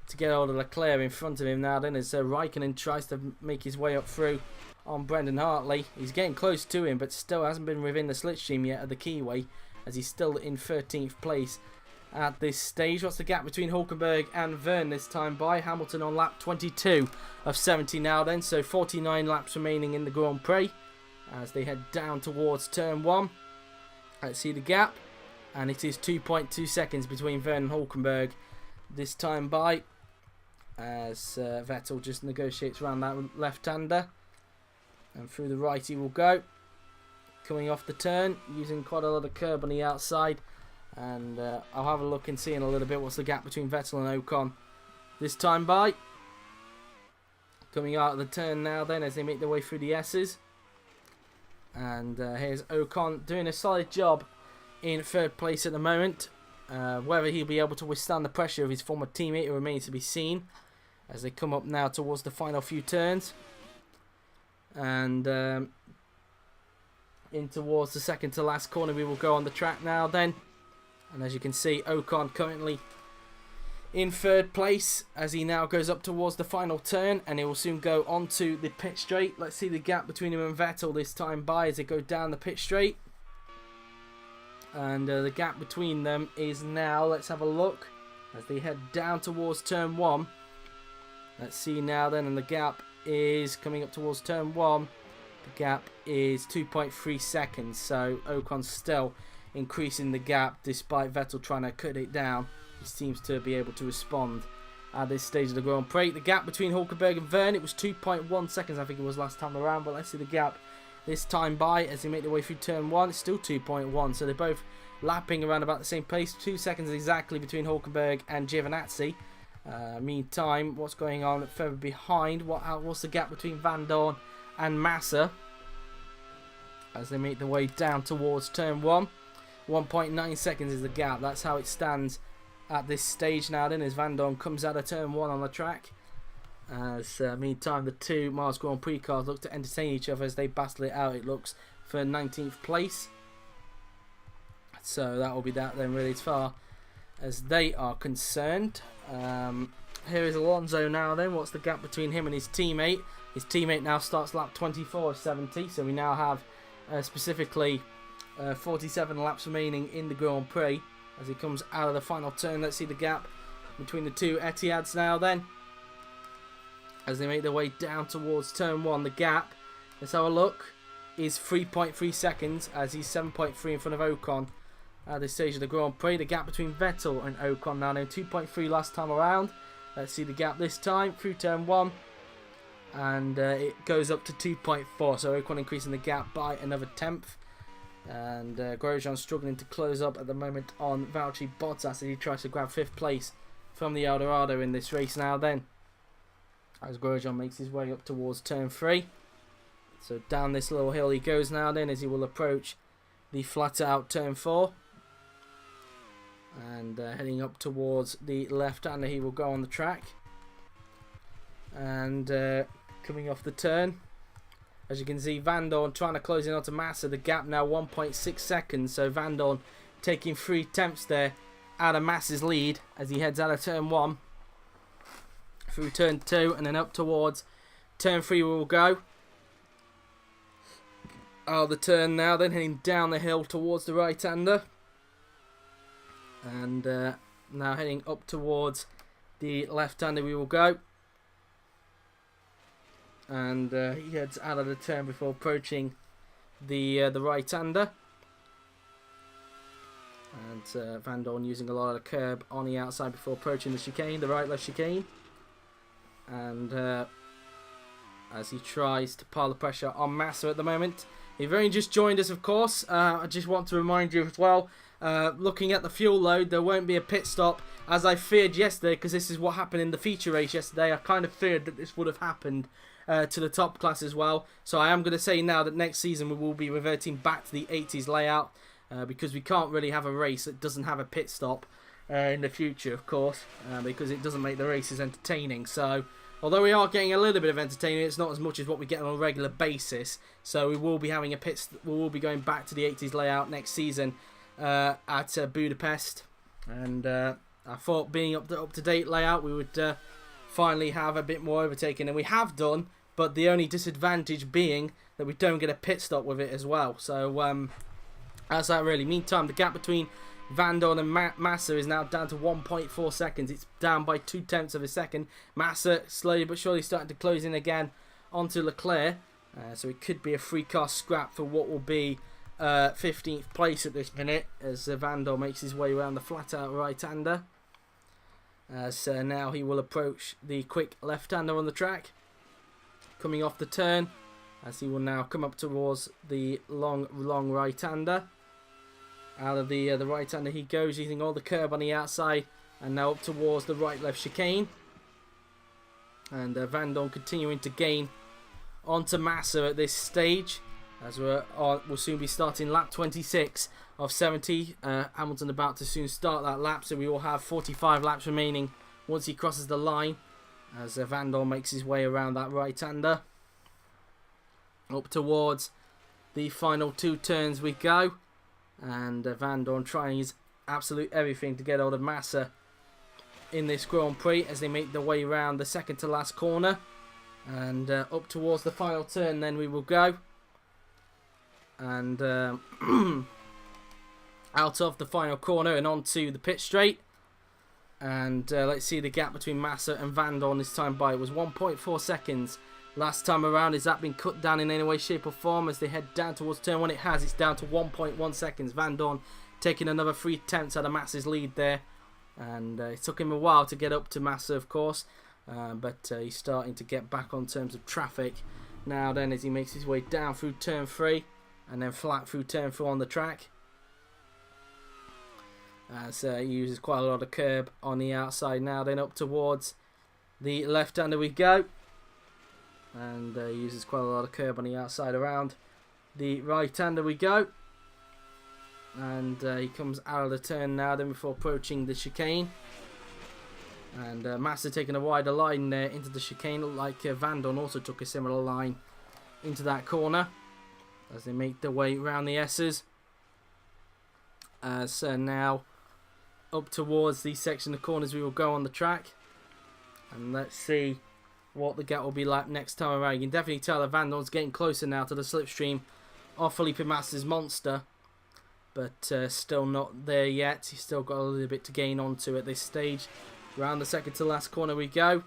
to get hold of Leclerc in front of him now then, as Räikkönen tries to make his way up through on Brendan Hartley. He's getting close to him, but still hasn't been within the slipstream yet of the Kiwi, as he's still in 13th place at this stage. What's the gap between Hulkenberg and Verne this time by? Hamilton on lap 22 of 70 now then, so 49 laps remaining in the Grand Prix as they head down towards turn 1. Let's see the gap, and it is 2.2 seconds between Verne and Hulkenberg this time by, as Vettel just negotiates around that left-hander, and through the right he will go. Coming off the turn, using quite a lot of curb on the outside, and I'll have a look and see in a little bit what's the gap between Vettel and Ocon this time by. Coming out of the turn now then as they make their way through the S's, and here's Ocon doing a solid job in 3rd place at the moment. Whether he'll be able to withstand the pressure of his former teammate remains to be seen as they come up now towards the final few turns, and in towards the second to last corner we will go on the track now then. And as you can see, Ocon currently in 3rd place as he now goes up towards the final turn, and he will soon go onto the pit straight. Let's see the gap between him and Vettel this time by as they go down the pit straight, and the gap between them is now, let's have a look, as they head down towards turn 1. Let's see now then, and the gap is coming up towards turn 1. The gap is 2.3 seconds, so Ocon's still increasing the gap despite Vettel trying to cut it down. He seems to be able to respond at this stage of the Grand Prix. The gap between Hulkenberg and Verne, it was 2.1 seconds I think it was last time around, but let's see the gap this time by as they make their way through turn 1. It's still 2.1, so they're both lapping around about the same pace. 2 seconds exactly between Hulkenberg and Giovinazzi. Meantime, what's going on further behind? What's the gap between Vandoorne and Massa as they make their way down towards turn 1? 1.9 seconds is the gap. That's how it stands at this stage now then, as Vandoorne comes out of turn 1 on the track. As meantime, the two Mars Grand Prix cars look to entertain each other as they battle it out, it looks, for 19th place. So that will be that then, really, as far as they are concerned. Here is Alonso now then. What's the gap between him and his teammate? His teammate now starts lap 24 of 70, so we now have specifically 47 laps remaining in the Grand Prix as he comes out of the final turn. Let's see the gap between the two Etihads now then, as they make their way down towards turn 1. The gap, let's have a look, is 3.3 seconds, as he's 7.3 in front of Ocon at this stage of the Grand Prix. The gap between Vettel and Ocon now 2.3 last time around. Let's see the gap this time through turn 1, and it goes up to 2.4, so Ocon increasing the gap by another 10th. And Grosjean struggling to close up at the moment on Valtteri Bottas as he tries to grab 5th place from the Dorado in this race now then, as Grosjean makes his way up towards turn 3. So down this little hill he goes now then, as he will approach the flat out turn 4. And heading up towards the left-hander, he will go on the track. And coming off the turn, as you can see, Vandoorne trying to close in onto Massa. The gap now 1.6 seconds. So Vandoorne taking 3 tenths there out of Massa's lead as he heads out of turn 1 through turn 2, and then up towards turn 3 we will go. The turn now then, heading down the hill towards the right-hander. And now heading up towards the left-hander we will go. And he heads out of the turn before approaching the right-hander. And Vandoorne using a lot of the curb on the outside before approaching the chicane, the right-left chicane. And as he tries to pile the pressure on Massa at the moment. You've only just joined us, of course. I just want to remind you as well, looking at the fuel load, there won't be a pit stop, as I feared yesterday, because this is what happened in the feature race yesterday. I kind of feared that this would have happened to the top class as well. So I am going to say now that next season we will be reverting back to the 80s layout, because we can't really have a race that doesn't have a pit stop in the future, of course, because it doesn't make the races entertaining. So although we are getting a little bit of entertainment, it's not as much as what we get on a regular basis. So we will be having we will be going back to the 80s layout next season at Budapest. And I thought, being up to date layout, we would finally have a bit more overtaking, and we have done. But the only disadvantage being that we don't get a pit stop with it as well. So that's that really. Meantime, the gap between Vandoorne and Massa is now down to 1.4 seconds. It's down by 2 tenths of a second. Massa slowly but surely starting to close in again onto Leclerc. So it could be a free car scrap for what will be 15th place at this minute, as Vandoorne makes his way around the flat out right-hander. So now he will approach the quick left-hander on the track, coming off the turn, as he will now come up towards the long right-hander. Out of the right-hander he goes, using all the curb on the outside, and now up towards the right-left chicane. And Vandoorne continuing to gain onto Massa at this stage, as we'll soon be starting lap 26 of 70. Hamilton about to soon start that lap, so we will have 45 laps remaining once he crosses the line, as Vandoorne makes his way around that right-hander. Up towards the final 2 turns we go. And Vandoorne trying his absolute everything to get hold of Massa in this Grand Prix as they make their way around the second to last corner. And up towards the final turn then we will go. And out of the final corner and onto the pit straight. And let's see the gap between Massa and Vandoorne this time by. It was 1.4 seconds. Last time around, has that been cut down in any way, shape or form as they head down towards turn 1? It has. It's down to 1.1 seconds. Vandoorne taking another 3 tenths out of Massa's lead there. And it took him a while to get up to Massa, of course. But he's starting to get back on terms of traffic now then, as he makes his way down through turn 3 and then flat through turn 4 on the track. So he uses quite a lot of curb on the outside now, then up towards the left-hander we go. And uses quite a lot of curb on the outside around the right-hander we go. And he comes out of the turn now then before approaching the chicane. And Massa taking a wider line there into the chicane. Looked like Vandoorne also took a similar line into that corner as they make their way around the S's. So now up towards the section of corners we will go on the track. And let's see what the gap will be like next time around. You can definitely tell that Vandoorne's getting closer now to the slipstream of Felipe Massa's monster. But still not there yet. He's still got a little bit to gain onto at this stage. Round the second to last corner we go.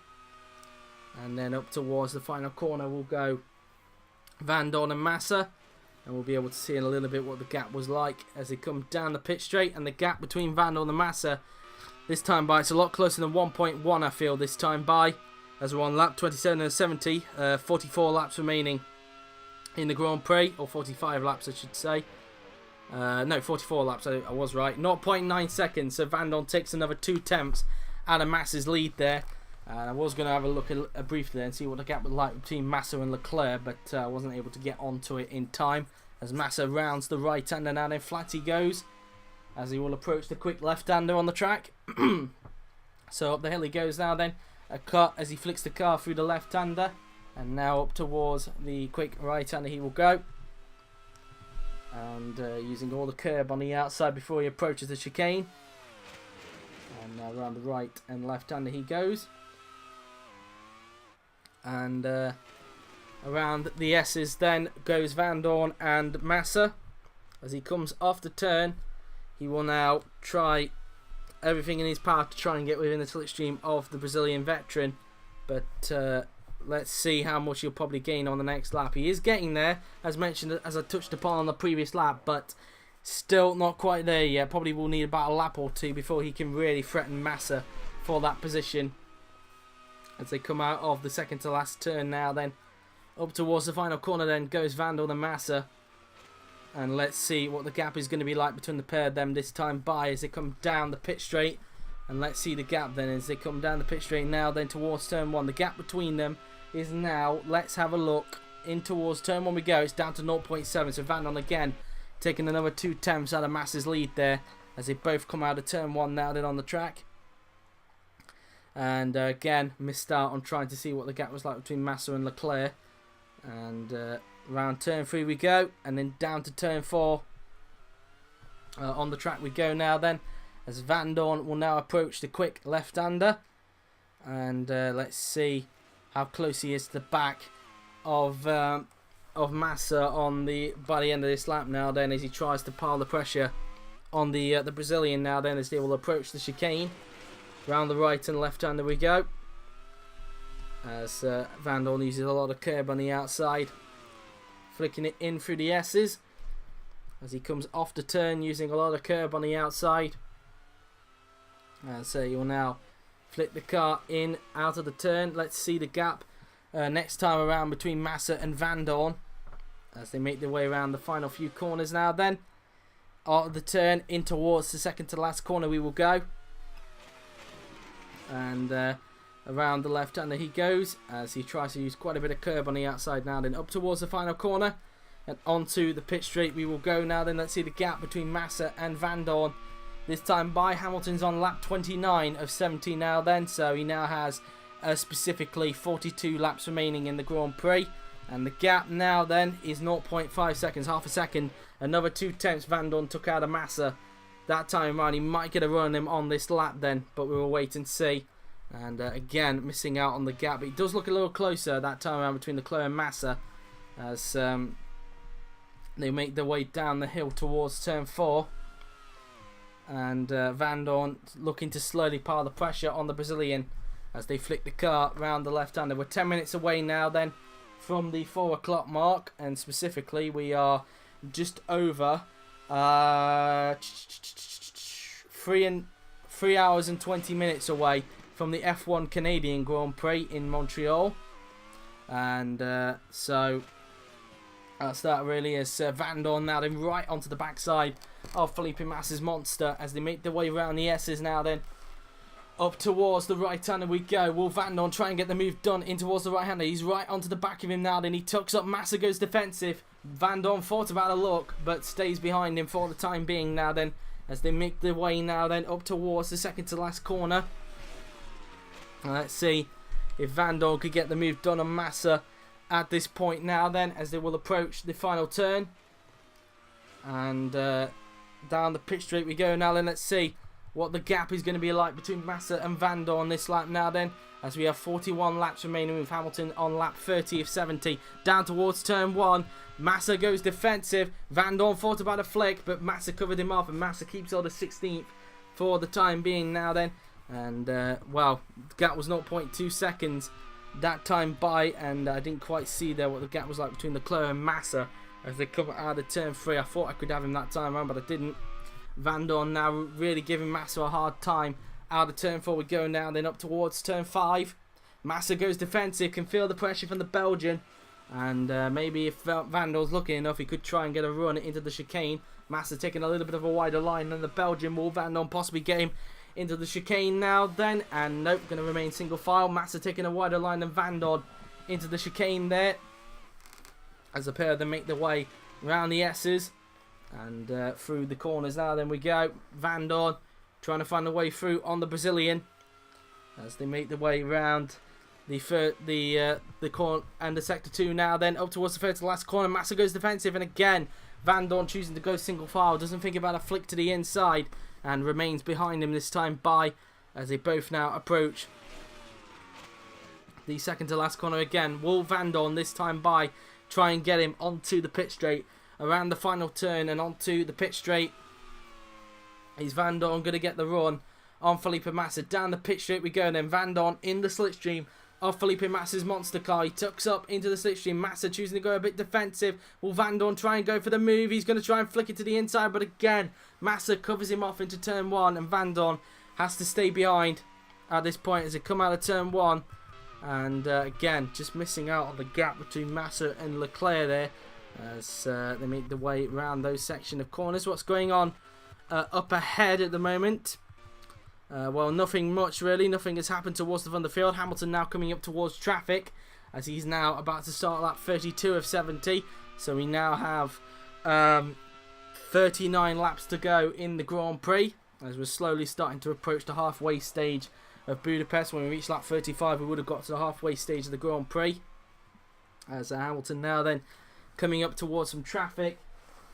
And then up towards the final corner we'll go Vandoorne and Massa. And we'll be able to see in a little bit what the gap was like as they come down the pit straight. And the gap between Vandoorne and Massa this time by, it's a lot closer than 1.1 I feel this time by. As we're on lap 27 and 70. 44 laps remaining in the Grand Prix. Or 45 laps I should say. No, 44 laps, I was right. 0.9 seconds, so Vandoorne takes another 2 tenths out of Massa's lead there. And I was going to have a look briefly and see what the gap was like between Massa and Leclerc, but I wasn't able to get onto it in time. As Massa rounds the right-hander now, then flat he goes, as he will approach the quick left-hander on the track. So up the hill he goes now then, a cut as he flicks the car through the left-hander. And now up towards the quick right-hander he will go. And using all the curb on the outside before he approaches the chicane. And now around the right and left-hander he goes. And around the S's then goes Vandoorne and Massa. As he comes off the turn, he will now try everything in his power to try and get within the slipstream of the Brazilian veteran. But let's see how much he'll probably gain on the next lap. He is getting there, as mentioned, as I touched upon on the previous lap, but still not quite there yet. Probably will need about a lap or two before he can really threaten Massa for that position. As they come out of the second to last turn now then, up towards the final corner then goes Vandoorne and Massa. And let's see what the gap is going to be like between the pair of them this time by as they come down the pit straight. And let's see the gap then as they come down the pit straight now then towards turn 1. The gap between them is now, let's have a look, in towards turn 1 we go. It's down to 0.7, so Vandoorne again taking another 2 tenths out of Massa's lead there as they both come out of turn 1 now then on the track. And again, missed out on trying to see what the gap was like between Massa and Leclerc. And round turn 3 we go, and then down to turn 4 on the track we go now then, as Vandoorne will now approach the quick left-hander. And let's see how close he is to the back of Massa by the end of this lap now then, as he tries to pile the pressure on the Brazilian now then, as they will approach the chicane. Round the right and left-hander we go, as Vandoorne uses a lot of curb on the outside, flicking it in through the S's as he comes off the turn using a lot of curb on the outside. And so he will now flick the car in out of the turn. Let's see the gap next time around between Massa and Vandoorne as they make their way around the final few corners now then. Out of the turn in towards the second to last corner we will go. And around the left-hander he goes as he tries to use quite a bit of curb on the outside now then. Up towards the final corner and onto the pit straight we will go now then. Let's see the gap between Massa and Vandoorne. This time by Hamilton's on lap 29 of 70 now then, so he now has specifically 42 laps remaining in the Grand Prix. And the gap now then is 0.5 seconds, half a second. Another 2 tenths Vandoorne took out of Massa. That time around he might get a run on him on this lap then, but we will wait and see. And again, missing out on the gap. But it does look a little closer that time around between Leclerc and Massa as they make their way down the hill towards turn 4. And Vandoorne looking to slowly pile the pressure on the Brazilian as they flick the car round the left-hander. We're 10 minutes away now then from the 4 o'clock mark, and specifically we are just over 3 hours and 20 minutes away from the F1 Canadian Grand Prix in Montreal. And so that's that really, as Vandoorne now then right onto the backside of Felipe Massa's monster as they make their way around the S's now then. Up towards the right-hander we go. Will Vandoorne try and get the move done in towards the right-hander? He's right onto the back of him now. Then he tucks up. Massa goes defensive. Vandoorne thought about a look, but stays behind him for the time being now then. As they make their way now then up towards the second to last corner. Let's see if Vandoorne could get the move done on Massa at this point now then. As they will approach the final turn. And down the pit straight we go now then. Let's see what the gap is going to be like between Massa and Vandoorne this lap now then, as we have 41 laps remaining with Hamilton on lap 30 of 70. Down towards turn 1, Massa goes defensive. Vandoorne thought about a flick, but Massa covered him off, and Massa keeps on the 16th for the time being now then. And well, the gap was 0.2 seconds that time by, and I didn't quite see there what the gap was like between Leclerc and Massa as they come out of turn 3. I thought I could have him that time around, but I didn't. Vandoorne now really giving Massa a hard time. Out of turn 4 we go now, then up towards turn 5. Massa goes defensive, can feel the pressure from the Belgian. And maybe if Vandoorne's lucky enough, he could try and get a run into the chicane. Massa taking a little bit of a wider line than the Belgian. Will Vandoorne possibly get him into the chicane now then? And nope, going to remain single file. Massa taking a wider line than Vandoorne into the chicane there. As a pair of them make their way around the S's. And through the corners now then we go. Vandoorne trying to find a way through on the Brazilian as they make their way around the corner and the sector 2 now then up towards the third to the last corner. Massa goes defensive, and again Vandoorne choosing to go single file, doesn't think about a flick to the inside and remains behind him this time by, as they both now approach the second to last corner again. Will Vandoorne this time by try and get him onto the pit straight around the final turn and onto the pit straight. Is Vandoorne going to get the run on Felipe Massa? Down the pit straight we go, and then Vandoorne in the slipstream of Felipe Massa's monster car. He tucks up into the slipstream. Massa choosing to go a bit defensive. Will Vandoorne try and go for the move? He's going to try and flick it to the inside, but again Massa covers him off into turn 1, and Vandoorne has to stay behind at this point as they come out of turn 1. And again, just missing out on the gap between Massa and Leclerc there as they make their way around those section of corners. What's going on up ahead at the moment? Well, nothing much really. Nothing has happened towards the front of the field. Hamilton now coming up towards traffic as he's now about to start lap 32 of 70. So we now have 39 laps to go in the Grand Prix as we're slowly starting to approach the halfway stage of Budapest. When we reach lap 35 we would have got to the halfway stage of the Grand Prix. As Hamilton now then coming up towards some traffic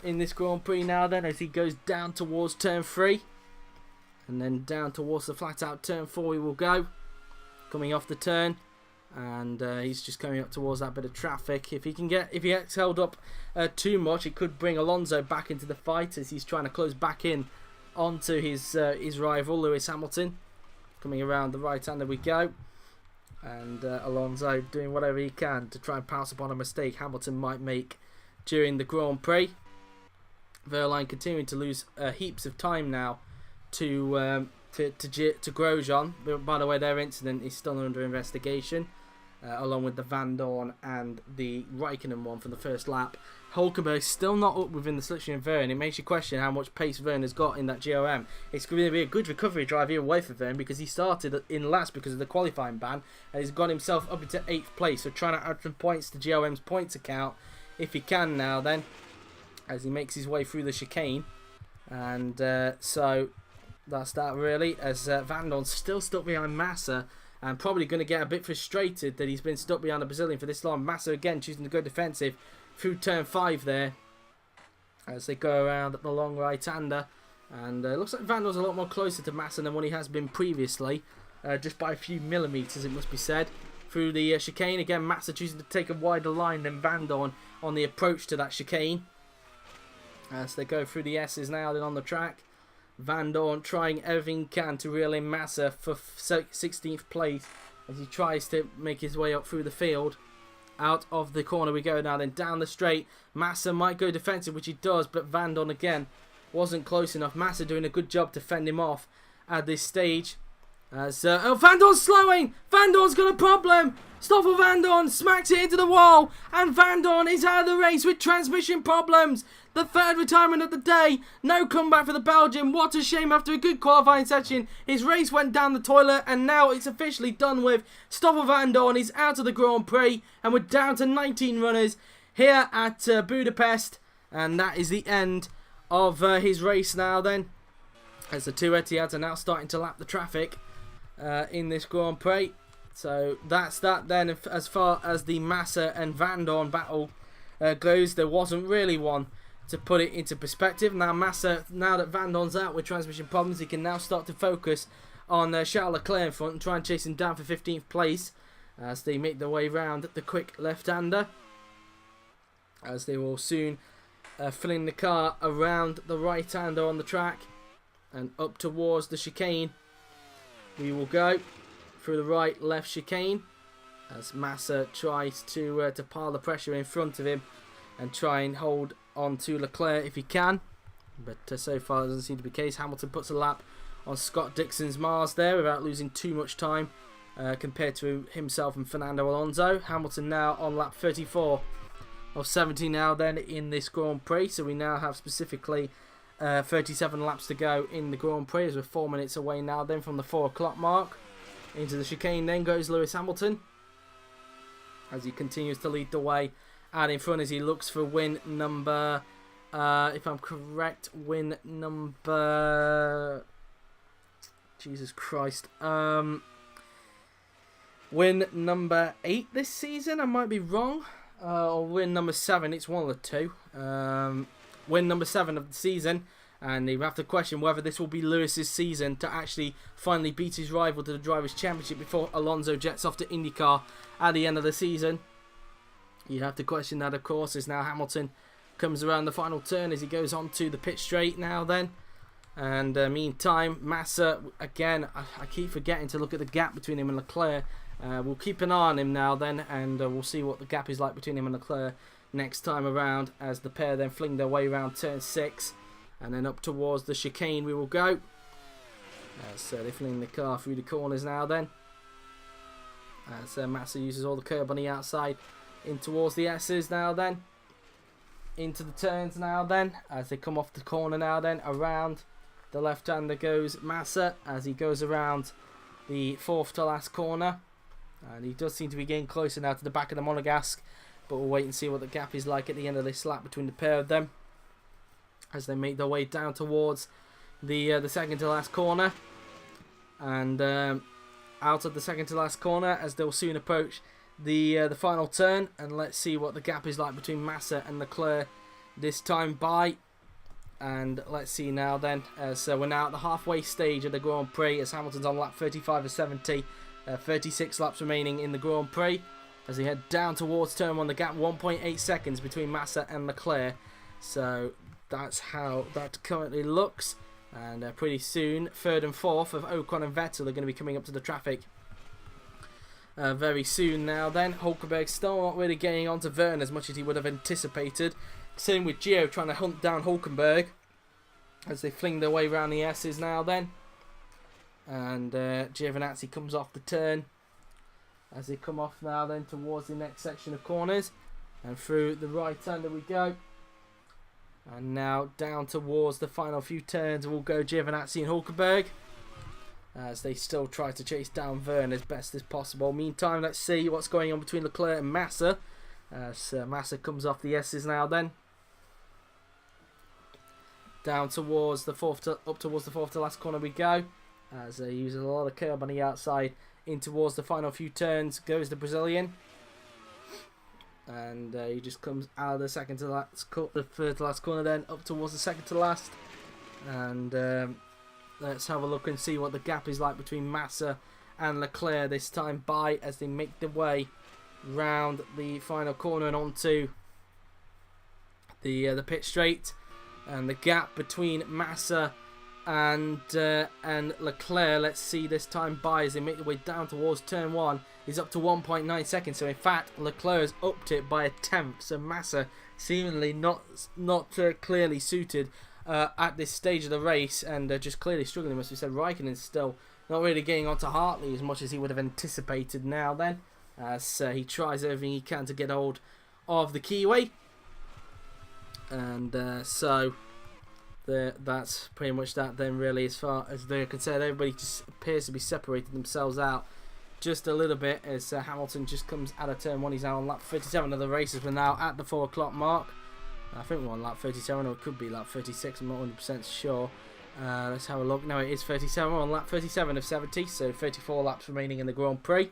in this Grand Prix now then, as he goes down towards turn 3 and then down towards the flat out turn 4 he will go, coming off the turn, and he's just coming up towards that bit of traffic. If he gets held up too much, it could bring Alonso back into the fight as he's trying to close back in onto his rival Lewis Hamilton. Coming around the right hander we go, and Alonso doing whatever he can to try and pounce upon a mistake Hamilton might make during the Grand Prix. Verline continuing to lose heaps of time now to Grosjean. By the way, their incident is still under investigation, along with the Vandoorne and the Räikkönen one from the first lap. Hulkenberg still not up within the slipstream of Verne. It makes you question how much pace Verne has got in that GOM. It's going to be a good recovery drive here away from Verne because he started in last because of the qualifying ban and he's got himself up into 8th place. So trying to add some points to GOM's points account if he can now then, as he makes his way through the chicane. And so that's that really, as Vandoorne's still stuck behind Massa and probably going to get a bit frustrated that he's been stuck behind the Brazilian for this long. Massa again choosing to go defensive through turn 5 there as they go around the long right-hander, and it looks like Vandoorne's a lot more closer to Massa than what he has been previously, just by a few millimetres it must be said. Through the chicane again, Massa choosing to take a wider line than Vandoorne on the approach to that chicane as they go through the S's now then on the track. Vandoorne trying everything he can to reel in Massa for 16th place as he tries to make his way up through the field. Out of the corner we go now then, down the straight. Massa might go defensive, which he does, but Vandoorne again wasn't close enough. Massa doing a good job to fend him off at this stage Vandoorne's slowing. Vandoorne's got a problem. Stoffel Vandoorne smacks it into the wall, and Vandoorne is out of the race with transmission problems. The third retirement of the day. No comeback for the Belgian. What a shame after a good qualifying session. His race went down the toilet, and now it's officially done with. Stoffel Vandoorne is out of the Grand Prix, and we're down to 19 runners here at Budapest, and that is the end of his race now then, as the two Etihads are now starting to lap the traffic in this Grand Prix. So that's that then. As far as the Massa and Vandoorne battle goes, there wasn't really one to put it into perspective. Now Massa, now that Vandoorne's out with transmission problems, he can now start to focus on Charles Leclerc in front and try and chase him down for 15th place as they make their way round the quick left-hander, as they will soon filling the car around the right-hander on the track and up towards the chicane. We will go through the right-left chicane as Massa tries to pile the pressure in front of him and try and hold on to Leclerc if he can, but so far it doesn't seem to be the case. Hamilton puts a lap on Scott Dixon's Mars there without losing too much time compared to himself and Fernando Alonso. Hamilton now on lap 34 of 70 now then in this Grand Prix, so we now have specifically 37 laps to go in the Grand Prix as we're 4 minutes away now then from the 4 o'clock mark. Into the chicane then goes Lewis Hamilton as he continues to lead the way out in front as he looks for win number, if I'm correct, win number, Jesus Christ, win number 8 this season, I might be wrong, or win number 7, it's one of the two, win number 7 of the season, and you have to question whether this will be Lewis's season to actually finally beat his rival to the Drivers' Championship before Alonso jets off to IndyCar at the end of the season. You have to question that, of course, as now Hamilton comes around the final turn as he goes on to the pit straight now then. And meantime, Massa, again, I keep forgetting to look at the gap between him and Leclerc. We'll keep an eye on him now then, and we'll see what the gap is like between him and Leclerc next time around as the pair then fling their way around turn 6. And then up towards the chicane we will go. So they're flinging the car through the corners now then. So Massa uses all the curb on the outside in towards the S's now then. Into the turns now then. As they come off the corner now then. Around the left-hander goes Massa as he goes around the 4th to last corner. And he does seem to be getting closer now to the back of the Monegasque. But we'll wait and see what the gap is like at the end of this lap between the pair of them, as they make their way down towards the second to last corner, and out of the second to last corner as they'll soon approach the final turn. And let's see what the gap is like between Massa and Leclerc this time by. And let's see now then, so we're now at the halfway stage of the Grand Prix as Hamilton's on lap 35 of 70, 36 laps remaining in the Grand Prix. As they head down towards turn 1, the gap 1.8 seconds between Massa and Leclerc. So that's how that currently looks, and pretty soon 3rd and 4th of Ocon and Vettel are going to be coming up to the traffic very soon now then. Hulkenberg still not really getting onto Verne as much as he would have anticipated. Same with Gio trying to hunt down Hulkenberg as they fling their way around the S's now then. And Giovinazzi comes off the turn as they come off now then towards the next section of corners, and through the right-hander we go. And now down towards the final few turns will go Giovinazzi and Hulkenberg as they still try to chase down Verne as best as possible. Meantime, let's see what's going on between Leclerc and Massa. So Massa comes off the S's now then. Down towards the up towards the 4th to last corner we go, as they use a lot of curb on the outside. In towards the final few turns goes the Brazilian. And he just comes out of the second to last, the 3rd to last corner, then up towards the 2nd to last. And let's have a look and see what the gap is like between Massa and Leclerc this time by, as they make their way round the final corner and onto the pit straight. And the gap between Massa and Leclerc, let's see this time by, as they make their way down towards turn 1, is up to 1.9 seconds. So in fact Leclerc has upped it by a tenth. So Massa seemingly not clearly suited at this stage of the race, and just clearly struggling. As we said, Räikkönen's still not really getting onto Hartley as much as he would have anticipated now then, as he tries everything he can to get hold of the Kiwi. And so that's pretty much that then, really, as far as they're concerned. Everybody just appears to be separating themselves out just a little bit as Hamilton just comes out of turn 1. He's now on lap 37 of the races. We're now at the 4 o'clock mark. I think we're on lap 37, or it could be lap 36, I'm not 100% sure. Let's have a look. No, it is 37. We're on lap 37 of 70, so 34 laps remaining in the Grand Prix.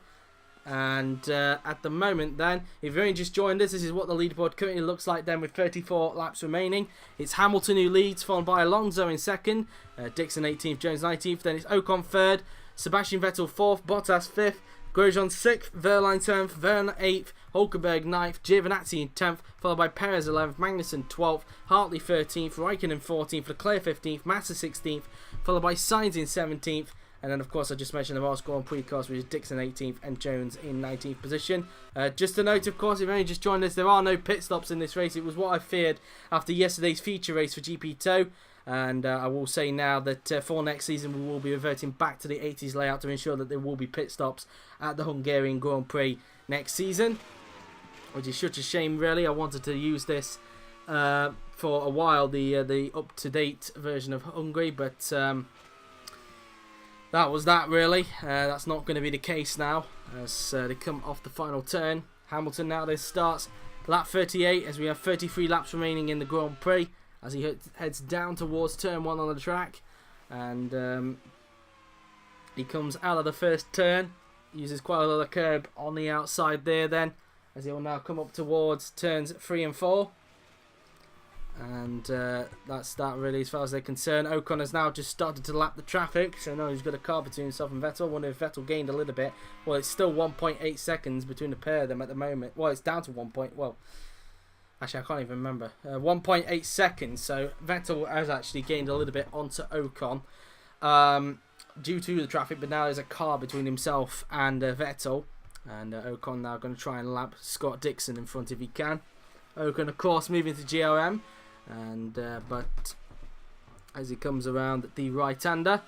And at the moment then, if you've only just joined us, this is what the leaderboard currently looks like then, with 34 laps remaining. It's Hamilton who leads, followed by Alonso in second, Dixon 18th, Jones 19th, then it's Ocon third, Sebastian Vettel 4th, Bottas 5th, Grosjean 6th, Verline 7th, Vergne 8th, Hulkenberg 9th, Giovinazzi in 10th, followed by Perez 11th, Magnussen 12th, Hartley 13th, Räikkönen 14th, Leclerc 15th, Massa 16th, followed by Sainz in 17th, and then of course I just mentioned the last Grand Prix cars, which is Dixon 18th and Jones in 19th position. Just a note, of course, if you've only just joined us, there are no pit stops in this race. It was what I feared after yesterday's feature race for GP2. And I will say now that for next season we will be reverting back to the 80s layout to ensure that there will be pit stops at the Hungarian Grand Prix next season, which is such a shame, really. I wanted to use this for a while, the up-to-date version of Hungary, but that was that, really. That's not going to be the case now as they come off the final turn. Hamilton now this starts lap 38 as we have 33 laps remaining in the Grand Prix, as he heads down towards turn 1 on the track. And he comes out of the first turn, uses quite a lot of curb on the outside there then, as he will now come up towards turns 3 and 4. And that's that, really, as far as they're concerned. Ocon has now just started to lap the traffic, so now he's got a car between himself and Vettel. I wonder if Vettel gained a little bit. Well, it's still 1.8 seconds between the pair of them at the moment. Well, it's down to 1. Well, actually, I can't even remember. 1.8 seconds. So Vettel has actually gained a little bit onto Ocon due to the traffic. But now there's a car between himself and Vettel. And Ocon now going to try and lap Scott Dixon in front if he can. Ocon, of course, moving to GLM. And but as he comes around the right-hander.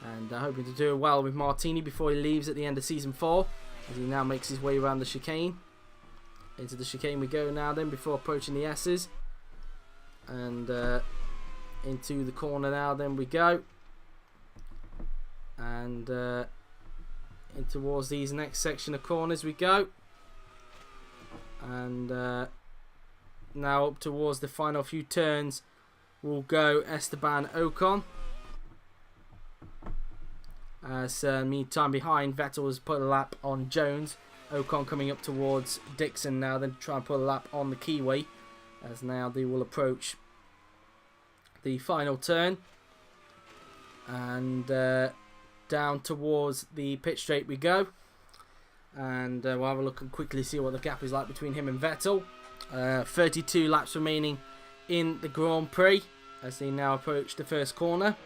And hoping to do well with Martini before he leaves at the end of Season 4. As he now makes his way around the chicane. Into the chicane we go now then, before approaching the S's. And into the corner now then we go. And in towards these next section of corners we go. And now up towards the final few turns will go Esteban Ocon. As meantime behind, Vettel has put a lap on Jones. Ocon coming up towards Dixon now, then try and put a lap on the Kiwi, as now they will approach the final turn. And down towards the pit straight we go. And we'll have a look and quickly see what the gap is like between him and Vettel. 32 laps remaining in the Grand Prix as they now approach the first corner.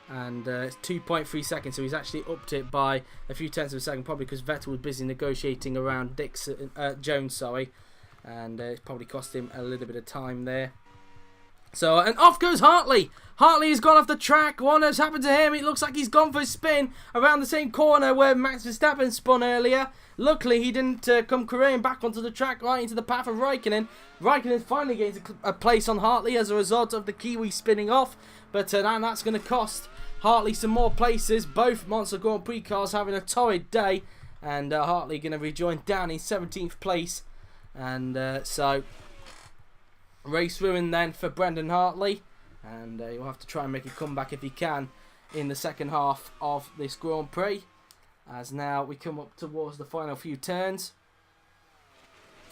And it's 2.3 seconds, so he's actually upped it by a few tenths of a second, probably because Vettel was busy negotiating around Jones, sorry, and it's probably cost him a little bit of time there. So, and off goes Hartley. Hartley has gone off the track. What has happened to him? It looks like he's gone for a spin around the same corner where Max Verstappen spun earlier. Luckily, he didn't come careering back onto the track right into the path of Räikkönen. Räikkönen finally gains a place on Hartley as a result of the Kiwi spinning off. But that's going to cost Hartley some more places. Both Monster Grand Prix cars having a torrid day. And Hartley going to rejoin down in 17th place. And so, race ruin then for Brendan Hartley. And he'll have to try and make a comeback if he can in the second half of this Grand Prix. As now we come up towards the final few turns.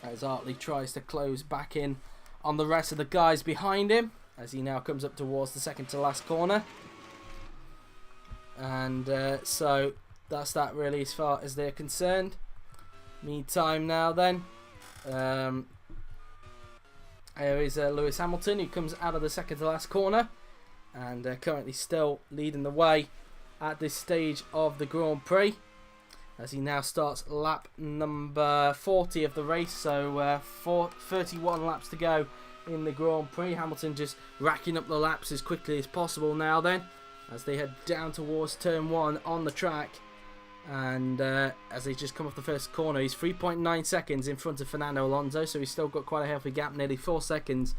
As Hartley tries to close back in on the rest of the guys behind him. As he now comes up towards the second to last corner. And so that's that, really, as far as they're concerned. Meantime now then. Here is Lewis Hamilton, who comes out of the second to last corner. And currently still leading the way at this stage of the Grand Prix. As he now starts lap number 40 of the race. So 31 laps to go in the Grand Prix. Hamilton just racking up the laps as quickly as possible now then. as they head down towards turn 1 on the track. And as they just come off the first corner, he's 3.9 seconds in front of Fernando Alonso, so he's still got quite a healthy gap, nearly 4 seconds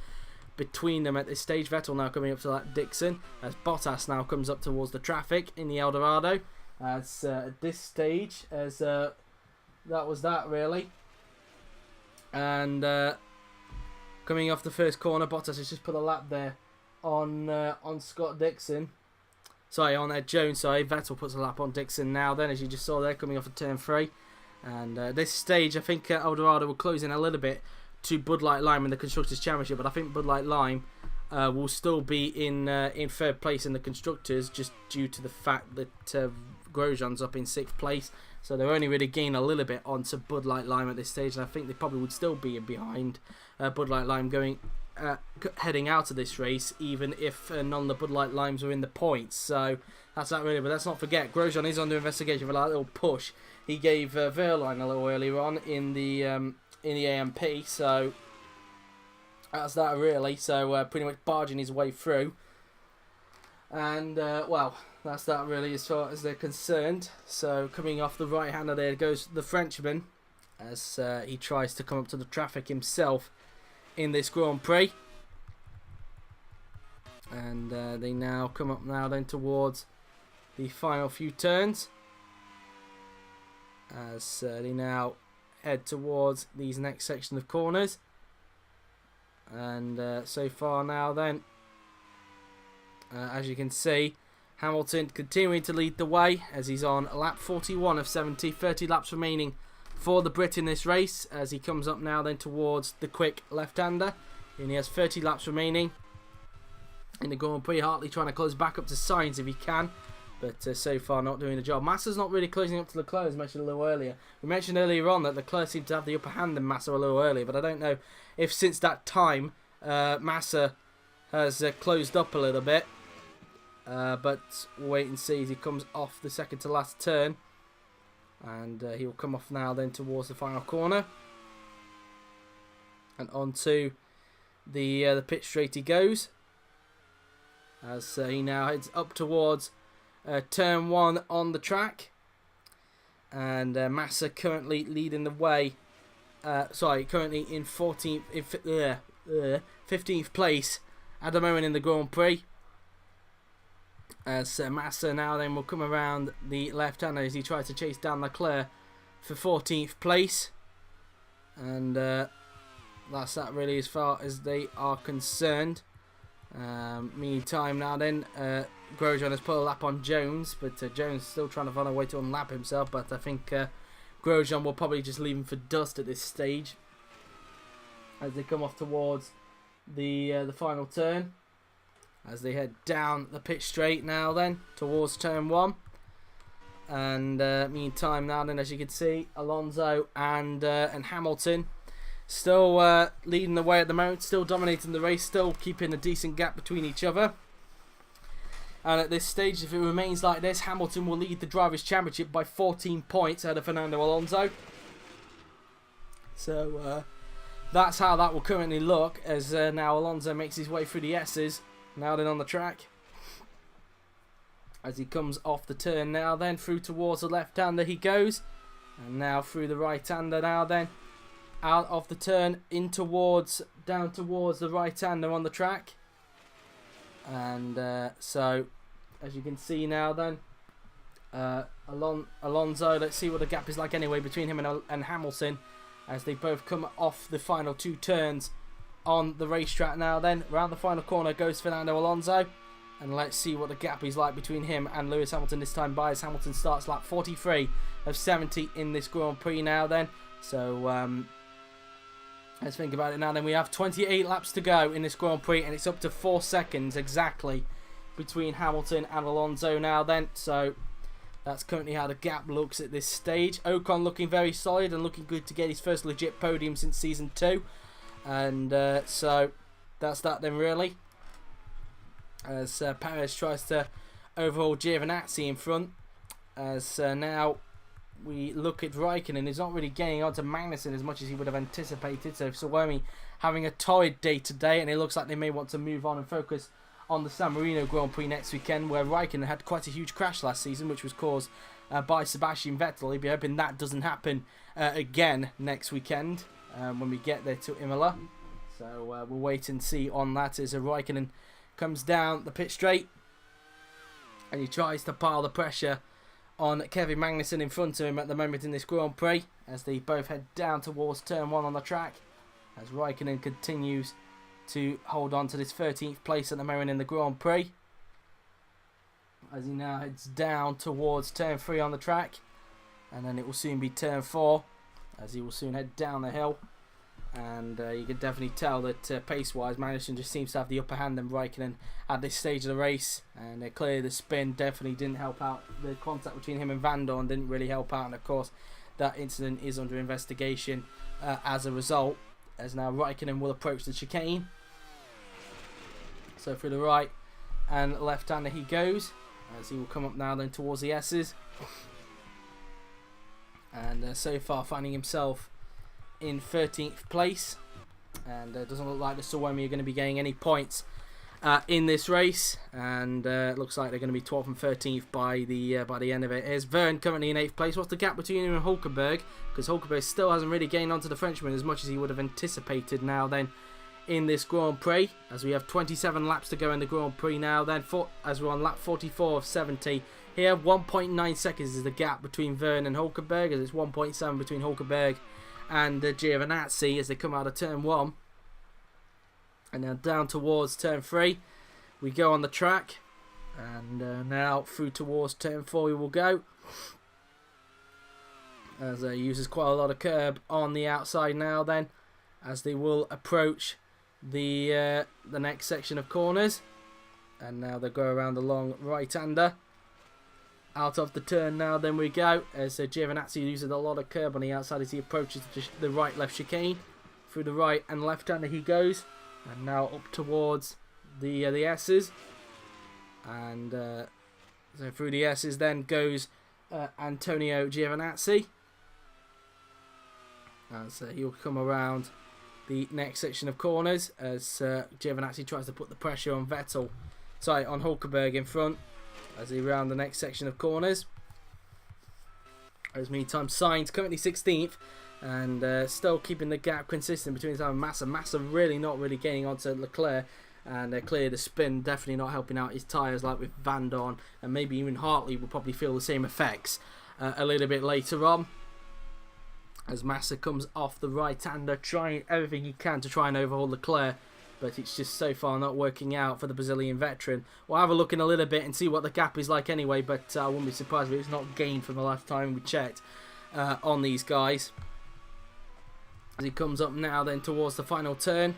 between them at this stage. Vettel now coming up to that Dixon, as Bottas now comes up towards the traffic in the Dorado. As at this stage, as that was that really. And coming off the first corner, Bottas has just put a lap there on Scott Dixon. Sorry, on Jones. Sorry, Vettel puts a lap on Dixon now. Then, as you just saw there, coming off of turn 3. And this stage, I think Dorado will close in a little bit to Bud Light Lime in the Constructors' Championship, but I think Bud Light Lime will still be in third place in the Constructors, just due to the fact that Grosjean's up in 6th place. So they're only really gaining a little bit onto Bud Light Lime at this stage, and I think they probably would still be behind Bud Light Lime heading out of this race, even if none of the Bud Light Limes are in the points. So that's that really. But let's not forget, Grosjean is under investigation for that little push he gave Verline a little earlier on in the AMP. So that's that really. So pretty much barging his way through. And well, that's that really as far as they're concerned. So coming off the right hander, there goes the Frenchman, as he tries to come up to the traffic himself in this Grand Prix. And they now come up now then towards the final few turns, as they now head towards these next section of corners. And so far now then, as you can see, Hamilton continuing to lead the way, as he's on lap 41 of 70, 30 laps remaining for the Brit in this race, as he comes up now then towards the quick left-hander, and he has 30 laps remaining in the Grand Prix. Hartley trying to close back up to Sainz if he can, but so far not doing the job. Massa's not really closing up to Leclerc, as mentioned a little earlier. We mentioned earlier on that Leclerc seemed to have the upper hand in Massa a little earlier, but I don't know if since that time Massa has closed up a little bit. But we'll wait and see as he comes off the second to last turn. And he'll come off now then towards the final corner. And onto the pit straight he goes, as he now heads up towards turn 1 on the track. And Massa currently leading the way. Currently in 15th place at the moment in the Grand Prix. As Massa now then will come around the left-hander as he tries to chase down Leclerc for 14th place. And that's that really as far as they are concerned. Meantime now then, Grosjean has put a lap on Jones, but Jones still trying to find a way to unlap himself. But I think Grosjean will probably just leave him for dust at this stage, as they come off towards the final turn, as they head down the pit straight now then towards turn 1. And meantime now then, as you can see, Alonso and Hamilton still leading the way at the moment, still dominating the race, still keeping a decent gap between each other. And at this stage, if it remains like this, Hamilton will lead the Drivers' Championship by 14 points ahead of Fernando Alonso. So that's how that will currently look, as now Alonso makes his way through the S's. Now then on the track, as he comes off the turn now then, through towards the left-hander he goes, and now through the right-hander now then, out of the turn in towards, down towards the right-hander on the track. And so as you can see now then, Alonso, let's see what the gap is like anyway between him and Hamilton, as they both come off the final 2 turns on the racetrack now then. Around the final corner goes Fernando Alonso, and let's see what the gap is like between him and Lewis Hamilton this time by, as Hamilton starts lap 43 of 70 in this Grand Prix now then. So let's think about it now then. We have 28 laps to go in this Grand Prix, and it's up to 4 seconds exactly between Hamilton and Alonso now then. So that's currently how the gap looks at this stage. Ocon looking very solid and looking good to get his first legit podium since season 2. And so that's that then really, as Perez tries to overhaul Giovinazzi in front, as now we look at Räikkönen. He's not really getting onto Magnussen as much as he would have anticipated. So Suomi having a torrid day today, and it looks like they may want to move on and focus on the San Marino Grand Prix next weekend, where Räikkönen had quite a huge crash last season, which was caused by Sebastian Vettel. He'll be hoping that doesn't happen again next weekend when we get there to Imola. So we'll wait and see on that as Räikkönen comes down the pit straight and he tries to pile the pressure on Kevin Magnussen in front of him at the moment in this Grand Prix, as they both head down towards turn 1 on the track, as Räikkönen continues to hold on to this 13th place at the moment in the Grand Prix, as he now heads down towards turn 3 on the track, and then it will soon be turn 4 as he will soon head down the hill. And you can definitely tell that pace-wise, Magnussen just seems to have the upper hand than Räikkönen at this stage of the race. And clearly the spin definitely didn't help out. The contact between him and Vandoorne didn't really help out. And of course, that incident is under investigation as a result. As now Räikkönen will approach the chicane. So through the right and left-hander he goes. As he will come up now then towards the S's. And so far finding himself in 13th place, and doesn't look like the Suomi are going to be getting any points in this race, and looks like they're going to be 12th and 13th by the end of it. Here's Verne currently in 8th place. What's the gap between him and Hulkenberg? Because Hulkenberg still hasn't really gained onto the Frenchman as much as he would have anticipated now then in this Grand Prix, as we have 27 laps to go in the Grand Prix now then, as we're on lap 44 of 70. Here 1.9 seconds is the gap between Verne and Hulkenberg, as it's 1.7 between Hulkenberg and Giovinazzi as they come out of turn 1. And now down towards turn 3 we go on the track, and now through towards turn 4 we will go, as he uses quite a lot of curb on the outside now then, as they will approach the next section of corners. And now they go around the long right-hander out of the turn now then we go, as Giovinazzi uses a lot of curb on the outside as he approaches the right-left chicane. Through the right and left-hander he goes, and now up towards the S's, and so through the S's then goes Antonio Giovinazzi, and so he'll come around the next section of corners as Giovinazzi tries to put the pressure on on Hulkenberg in front, as he round the next section of corners. As meantime, Sainz currently 16th, and still keeping the gap consistent between him and Massa. Massa really not really gaining onto Leclerc, and clearly the spin definitely not helping out his tyres like with Vandoorne, and maybe even Hartley will probably feel the same effects a little bit later on. As Massa comes off the right-hander, trying everything he can to try and overhaul Leclerc, but it's just so far not working out for the Brazilian veteran. We'll have a look in a little bit and see what the gap is like anyway, but I wouldn't be surprised if it's not gained from the last time we checked on these guys. As he comes up now then towards the final turn,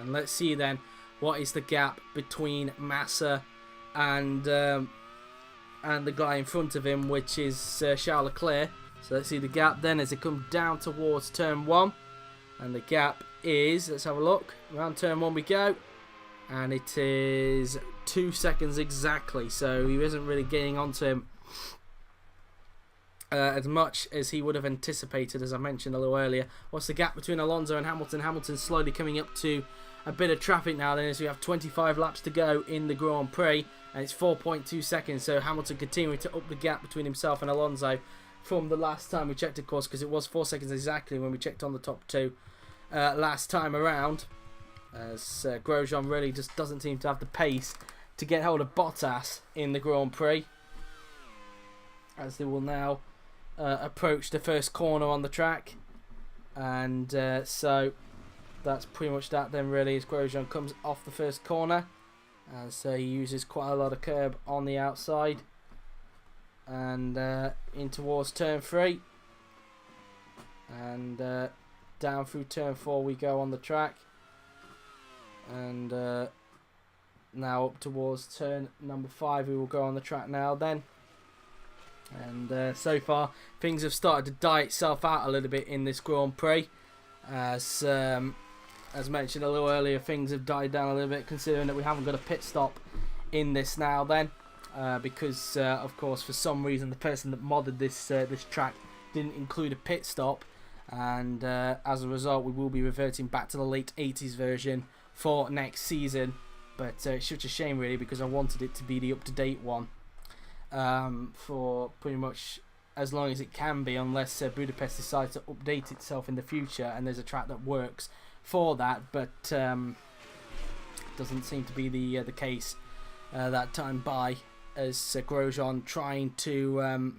and let's see then what is the gap between Massa and the guy in front of him, which is Charles Leclerc. So let's see the gap then as it comes down towards turn 1, and the gap is, let's have a look, around turn 1 we go, and it is 2 seconds exactly, so he isn't really getting onto him as much as he would have anticipated, as I mentioned a little earlier. What's the gap between Alonso and Hamilton? Hamilton's slowly coming up to a bit of traffic now then, as we have 25 laps to go in the Grand Prix, and it's 4.2 seconds, so Hamilton continuing to up the gap between himself and Alonso from the last time we checked, of course, because it was 4 seconds exactly when we checked on the top 2 last time around, as Grosjean really just doesn't seem to have the pace to get hold of Bottas in the Grand Prix, as they will now approach the first corner on the track. And so that's pretty much that then really, as Grosjean comes off the first corner, and so he uses quite a lot of curb on the outside, and in towards turn 3, and down through turn 4 we go on the track, and now up towards turn number 5 we will go on the track now then. And so far things have started to die itself out a little bit in this Grand Prix, as mentioned a little earlier, things have died down a little bit, considering that we haven't got a pit stop in this now then, because of course for some reason the person that modded this track didn't include a pit stop, and as a result we will be reverting back to the late 80s version for next season. But it's such a shame really, because I wanted it to be the up-to-date one for pretty much as long as it can be, unless Budapest decides to update itself in the future and there's a track that works for that. But doesn't seem to be the case that time by, as Grosjean trying to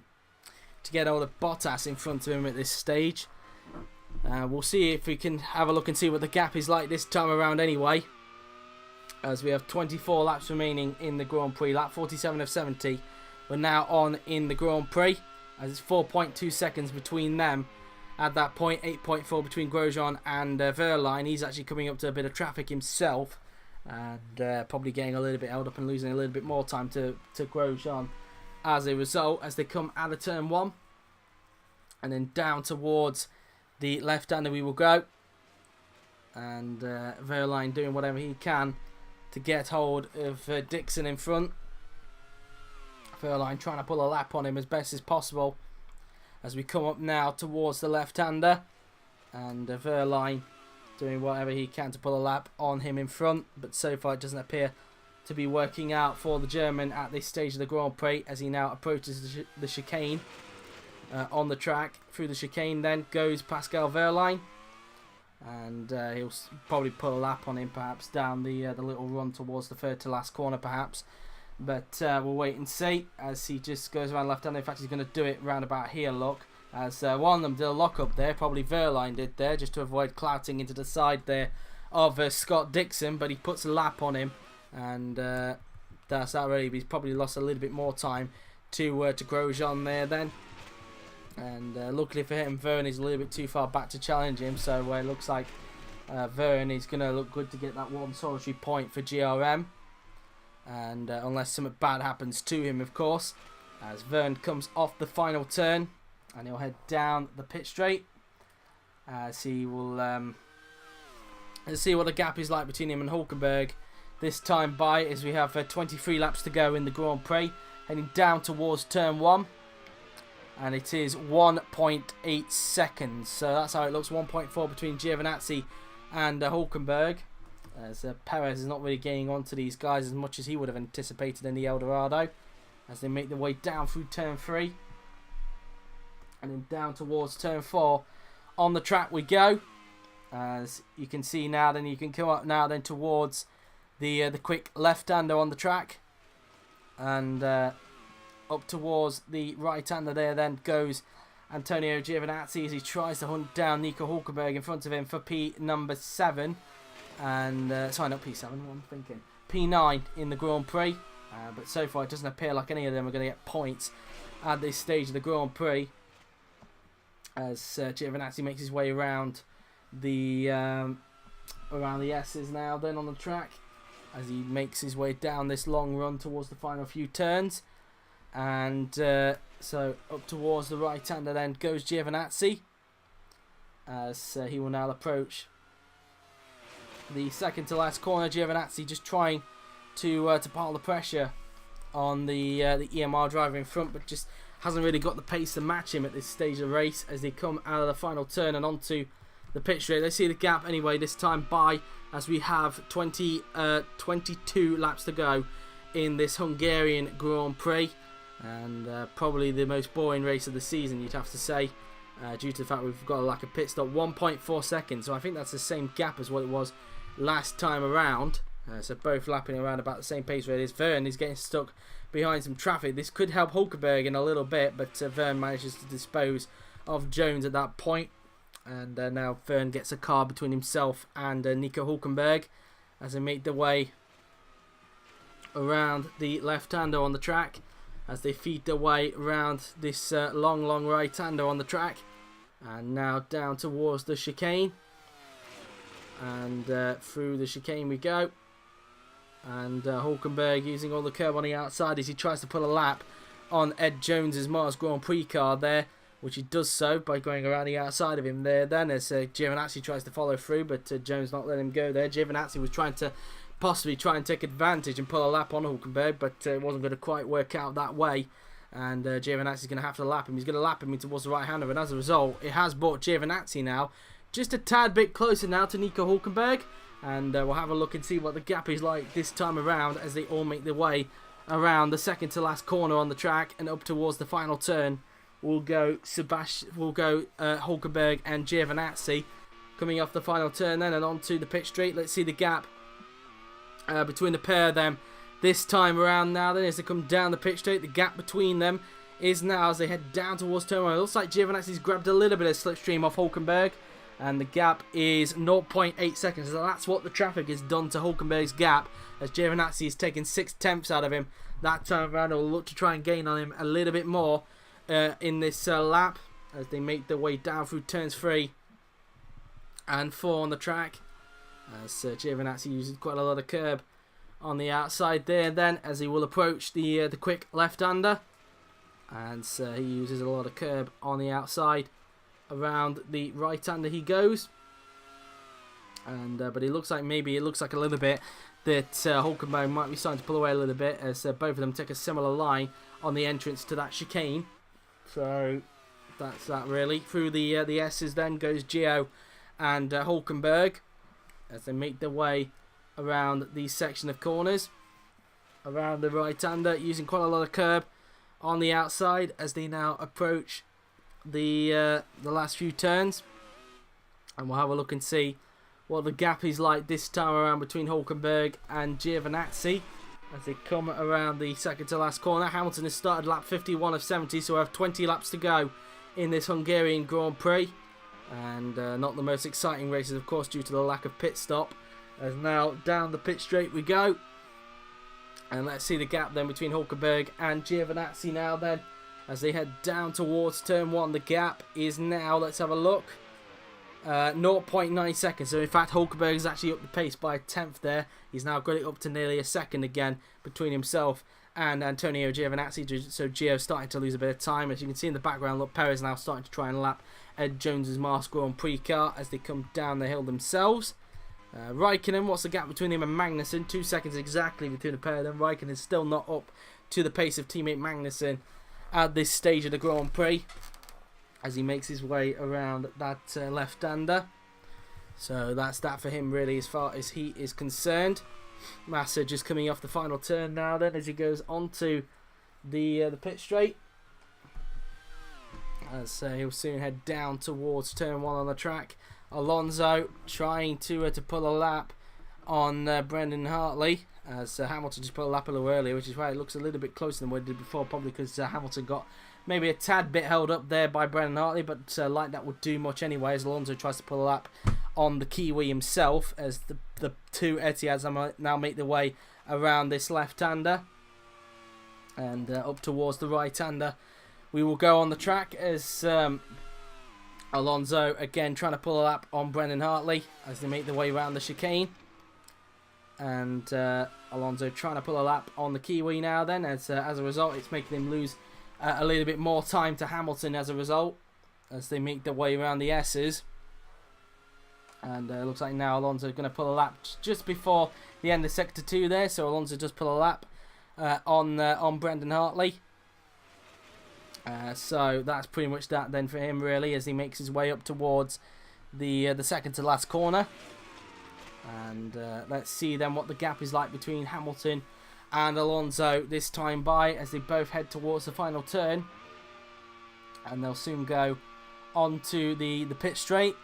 get all the Bottas in front of him at this stage. We'll see if we can have a look and see what the gap is like this time around anyway, as we have 24 laps remaining in the Grand Prix. Lap 47 of 70 we're now on in the Grand Prix, as it's 4.2 seconds between them at that point, 8.4 between Grosjean and Wehrlein. He's actually coming up to a bit of traffic himself, and probably getting a little bit held up and losing a little bit more time to Grosjean as a result, as they come out of turn 1 and then down towards the left-hander we will go, and Wehrlein doing whatever he can to get hold of Dixon in front. Wehrlein trying to pull a lap on him as best as possible as we come up now towards the left-hander, and Wehrlein doing whatever he can to pull a lap on him in front, but so far it doesn't appear to be working out for the German at this stage of the Grand Prix, as he now approaches the chicane on the track. Through the chicane then goes Pascal Wehrlein, and he'll probably pull a lap on him perhaps down the little run towards the third to last corner perhaps, but we'll wait and see as he just goes around left-hander. In fact, he's going to do it round about here, look, as one of them did a lock-up there, probably Wehrlein did there, just to avoid clouting into the side there of Scott Dixon, but he puts a lap on him, and that's that really. He's probably lost a little bit more time to Grosjean there then, and luckily for him, Verne is a little bit too far back to challenge him, so it looks like Verne is going to look good to get that one solitary point for GRM, and unless something bad happens to him, of course, as Verne comes off the final turn and he'll head down the pit straight, as he will let's see what the gap is like between him and Hulkenberg this time by, as we have 23 laps to go in the Grand Prix, heading down towards turn 1, and it is 1.8 seconds, so that's how it looks. 1.4 between Giovinazzi and Hulkenberg, as Perez is not really getting onto these guys as much as he would have anticipated in the Eldorado, as they make their way down through turn 3 and then down towards turn 4. On the track we go, as you can see now. Then you can come up now then towards the quick left-hander on the track, and up towards the right-hander there then goes Antonio Giovinazzi, as he tries to hunt down Nico Hulkenberg in front of him for P number 7, and sorry, not P7, what I'm thinking, P9 in the Grand Prix, but so far it doesn't appear like any of them are going to get points at this stage of the Grand Prix, as Giovinazzi makes his way around the S's now then on the track, as he makes his way down this long run towards the final few turns, and so up towards the right-hander then goes Giovinazzi, as he will now approach the second to last corner. Giovinazzi just trying to pile the pressure on the EMR driver in front, but just hasn't really got the pace to match him at this stage of the race, as they come out of the final turn and onto the pit straight. They see the gap anyway this time by, as we have 22 laps to go in this Hungarian Grand Prix, and probably the most boring race of the season, you'd have to say, due to the fact we've got a lack of pit stop. 1.4 seconds, so I think that's the same gap as what it was last time around, so both lapping around about the same pace really. Verne is getting stuck behind some traffic. This could help Hulkenberg in a little bit, but Verne manages to dispose of Jones at that point, and now Verne gets a car between himself and Nico Hulkenberg as they make their way around the left-hander on the track, as they feed their way around this long right-hander on the track, and now down towards the chicane, and through the chicane we go, and Hulkenberg using all the curb on the outside as he tries to put a lap on Ed Jones's Mars Grand Prix car there, which he does so by going around the outside of him there then, as Giovinazzi tries to follow through, but Jones not letting him go there. Giovinazzi was trying to possibly try and take advantage and pull a lap on Hulkenberg, but it wasn't going to quite work out that way, and Giovinazzi's going to have to lap him. He's going to lap him towards the right-hander, and as a result, it has brought Giovinazzi now just a tad bit closer now to Nico Hulkenberg, And we'll have a look and see what the gap is like this time around as they all make their way around the second to last corner on the track and up towards the final turn. We'll go Hulkenberg and Giovinazzi coming off the final turn then and onto the pit straight. Let's see the gap between the pair of them this time around now then as they come down the pit straight. The gap between them is now as they head down towards turn 1. It looks like Giovinazzi's grabbed a little bit of slipstream off Hulkenberg and the gap is 0.8 seconds. So that's what the traffic has done to Hulkenberg's gap as Giovinazzi has taken 6/10 out of him. That time around will look to try and gain on him a little bit more in this lap as they make their way down through turns 3 and 4 on the track. As Giovinazzi uses quite a lot of curb on the outside there then as he will approach the quick left-hander. And he uses a lot of curb on the outside. Around the right-hander he goes. And but it looks like a little bit that Hulkenberg might be starting to pull away a little bit as both of them take a similar line on the entrance to that chicane. So that's that really. Through the S's then goes Gio and Hulkenberg as they make their way around the section of corners. Around the right-hander using quite a lot of curb on the outside as they now approach the last few turns. And we'll have a look and see what the gap is like this time around between Hulkenberg and Giovinazzi as they come around the second to last corner. Hamilton has started lap 51 of 70, so we have 20 laps to go in this Hungarian Grand Prix. And not the most exciting races, of course, due to the lack of pit stop. As now down the pit straight we go. And let's see the gap then between Hulkenberg and Giovinazzi now then. As they head down towards turn 1, the gap is now, let's have a look, 0.9 seconds. So in fact Hulkenberg is actually up the pace by a tenth there. He's now got it up to nearly a second again between himself and Antonio Giovinazzi. So Gio's starting to lose a bit of time. As you can see in the background, look, Perez now starting to try and lap Ed Jones's Mars Grand Prix car as they come down the hill themselves. Räikkönen, what's the gap between him and Magnussen? 2 seconds exactly between the pair of them. Räikkönen is still not up to the pace of teammate Magnussen at this stage of the Grand Prix as he makes his way around that left-hander. So that's that for him really as far as he is concerned. Massa just coming off the final turn now then as he goes onto the pit straight. As he'll soon head down towards turn 1 on the track. Alonso trying to pull a lap on Brendan Hartley as Hamilton just put a lap a little earlier, which is why it looks a little bit closer than what it did before, probably because Hamilton got maybe a tad bit held up there by Brendan Hartley, but like that would do much anyway as Alonso tries to pull a lap on the Kiwi himself as the two Etihads now make their way around this left-hander and up towards the right-hander. We will go on the track as Alonso again trying to pull a lap on Brendan Hartley as they make their way around the chicane. And Alonso trying to pull a lap on the Kiwi now then as a result it's making him lose a little bit more time to Hamilton as a result as they make their way around the S's. And it looks like now Alonso is going to pull a lap just before the end of sector 2 there. So Alonso does pull a lap on Brendan Hartley. So that's pretty much that then for him really as he makes his way up towards the second to last corner. And let's see then what the gap is like between Hamilton and Alonso this time by as they both head towards the final turn. And they'll soon go onto the pit straight.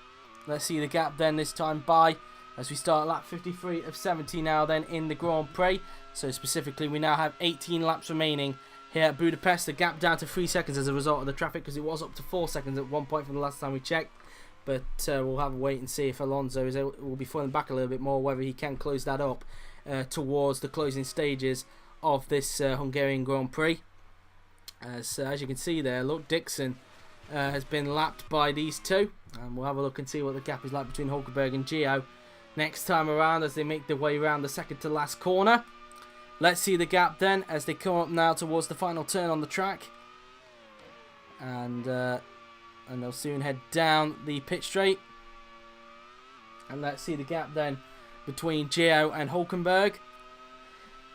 Let's see the gap then this time by as we start lap 53 of 70 now then in the Grand Prix. So specifically we now have 18 laps remaining here at Budapest. The gap down to 3 seconds as a result of the traffic because it was up to 4 seconds at one point from the last time we checked. But we'll have a wait and see if Alonso will be falling back a little bit more, whether he can close that up towards the closing stages of this Hungarian Grand Prix. As you can see there, look, Dixon has been lapped by these two. And we'll have a look and see what the gap is like between Hulkenberg and Gio next time around as they make their way around the second to last corner. Let's see the gap then as they come up now towards the final turn on the track. And they'll soon head down the pit straight. And let's see the gap then between Gio and Hulkenberg.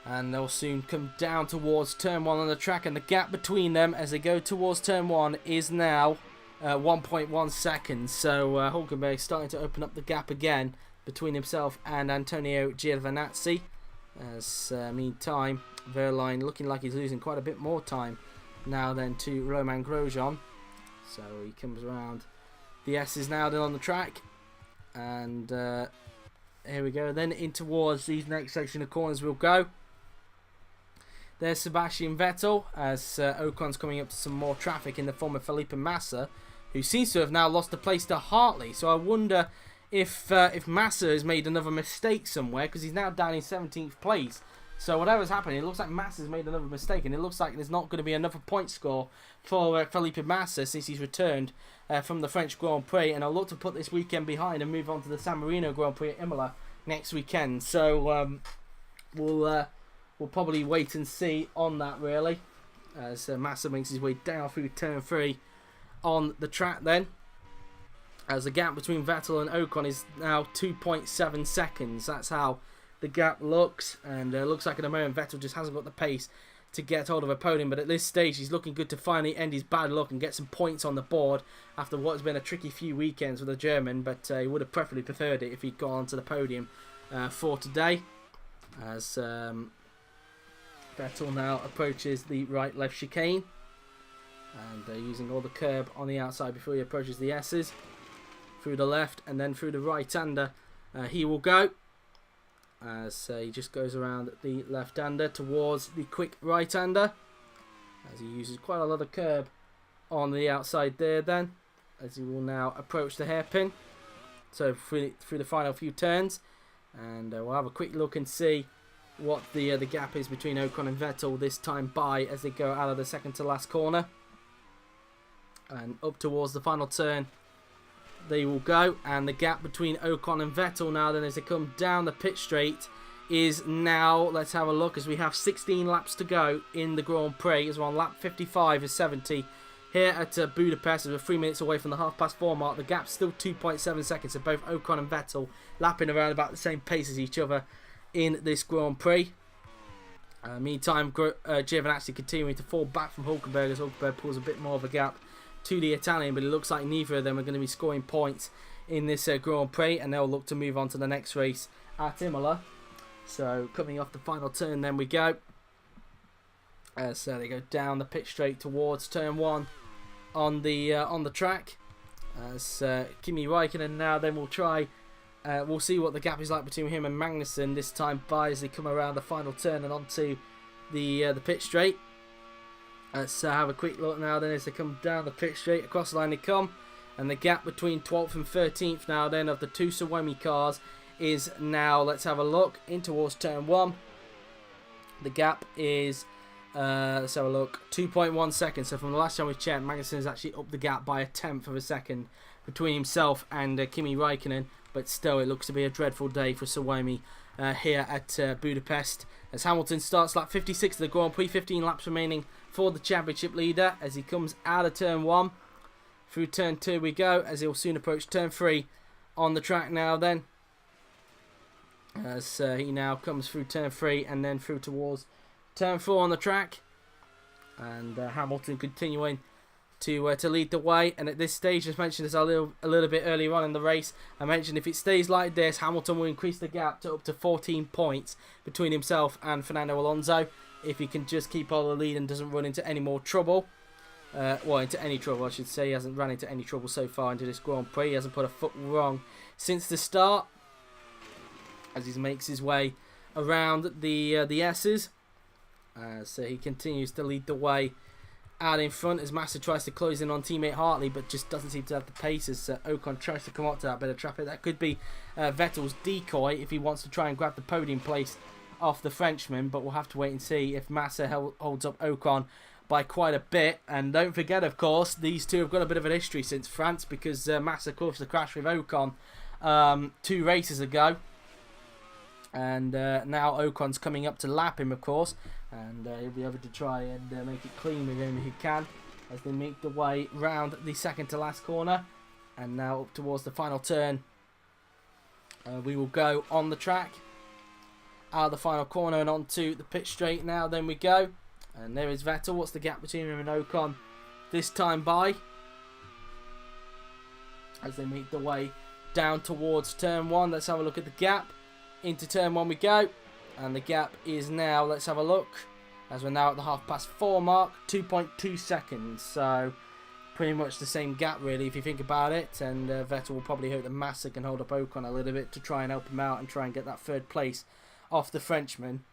And they'll soon come down towards turn 1 on the track. And the gap between them as they go towards turn 1 is now 1.1 seconds. So Hulkenberg starting to open up the gap again between himself and Antonio Giovinazzi. As meantime, Verline looking like he's losing quite a bit more time now then to Romain Grosjean. So he comes around the S's now then on the track. And here we go. Then in towards these next section of corners we'll go. There's Sebastian Vettel as Ocon's coming up to some more traffic in the form of Felipe Massa, who seems to have now lost the place to Hartley. So I wonder if Massa has made another mistake somewhere, because he's now down in 17th place. So whatever's happening, it looks like Massa's made another mistake, and it looks like there's not going to be another point score for Felipe Massa since he's returned from the French Grand Prix. And I'll look to put this weekend behind and move on to the San Marino Grand Prix at Imola next weekend. So we'll probably wait and see on that, really, as Massa makes his way down through turn 3 on the track then, as the gap between Vettel and Ocon is now 2.7 seconds. That's how the gap looks, and it looks like at the moment Vettel just hasn't got the pace to get hold of a podium, but at this stage he's looking good to finally end his bad luck and get some points on the board after what has been a tricky few weekends with the German, but he would have preferably preferred it if he'd gone onto the podium for today, as Vettel now approaches the right-left chicane, and using all the curb on the outside before he approaches the S's, through the left and then through the right-hander he will go, as he just goes around the left-hander towards the quick right-hander, as he uses quite a lot of curb on the outside there then, as he will now approach the hairpin, so through the final few turns, and we'll have a quick look and see what the gap is between Ocon and Vettel this time by as they go out of the second to last corner, and up towards the final turn they will go, and the gap between Ocon and Vettel now then as they come down the pit straight is now, let's have a look, as we have 16 laps to go in the Grand Prix, as we're on lap 55 of 70 here at Budapest, as we're 3 minutes away from the 4:30 mark. The gap's still 2.7 seconds, so both Ocon and Vettel lapping around about the same pace as each other in this Grand Prix. Meantime, Giovinazzi continuing to fall back from Hulkenberg as Hulkenberg pulls a bit more of a gap to the Italian, but it looks like neither of them are going to be scoring points in this Grand Prix, and they'll look to move on to the next race at Imola. So coming off the final turn then we go, so they go down the pit straight towards turn 1 on the track, as Kimi Räikkönen now then will try. We'll see what the gap is like between him and Magnussen this time by as they come around the final turn and onto the pit straight. Let's have a quick look now then as they come down the pit straight. Across the line they come, and the gap between 12th and 13th now then of the two Suomi cars is now, let's have a look, in towards turn 1. The gap is, let's have a look, 2.1 seconds. So from the last time we checked, Magnussen has actually upped the gap by 1/10 of a second between himself and Kimi Räikkönen. But still, it looks to be a dreadful day for Suomi here at Budapest, as Hamilton starts lap 56 of the Grand Prix, 15 laps remaining for the championship leader as he comes out of turn 1. Through turn 2 we go, as he'll soon approach turn 3 on the track now then, as he now comes through turn 3 and then through towards turn 4 on the track, and Hamilton continuing to lead the way. And at this stage, as mentioned this a little bit earlier on in the race, I mentioned if it stays like this, Hamilton will increase the gap to up to 14 points between himself and Fernando Alonso, if he can just keep all the lead and doesn't run into any more trouble. Well, into any trouble I should say. He hasn't run into any trouble so far into this Grand Prix. He hasn't put a foot wrong since the start, as he makes his way around the S's. So he continues to lead the way out in front as Massa tries to close in on teammate Hartley, but just doesn't seem to have the pace as Ocon tries to come up to that bit of traffic. That could be Vettel's decoy if he wants to try and grab the podium place off the Frenchman, but we'll have to wait and see if Massa holds up Ocon by quite a bit. And don't forget, of course, these two have got a bit of an history since France, because Massa caused the crash with Ocon 2 races ago. And now Ocon's coming up to lap him, of course, and he'll be able to try and make it clean with him if he can, as they make the way round the second to last corner. And now up towards the final turn we will go on the track, out of the final corner and onto the pit straight now then we go. And there is Vettel. What's the gap between him and Ocon this time by, as they make the way down towards turn 1. Let's have a look at the gap. Into turn 1 we go. And the gap is now, let's have a look, as we're now at the 4:30 mark, 2.2 seconds. So pretty much the same gap really if you think about it. And Vettel will probably hope that Massa can hold up Ocon a little bit to try and help him out and try and get that 3rd place off the Frenchman,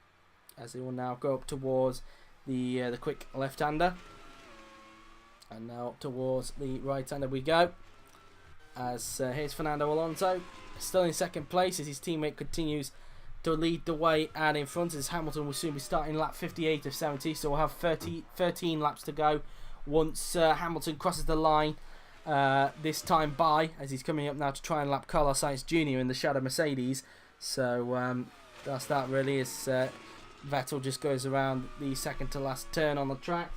as they will now go up towards the quick left-hander. And now up towards the right-hander we go. As here's Fernando Alonso, still in 2nd place as his teammate continues to lead the way and in front, as Hamilton will soon be starting lap 58 of 70. So we'll have 13 laps to go once Hamilton crosses the line this time by, as he's coming up now to try and lap Carlos Sainz Jr. in the Shadow Mercedes. So that's that really, as Vettel just goes around the 2nd to last turn on the track.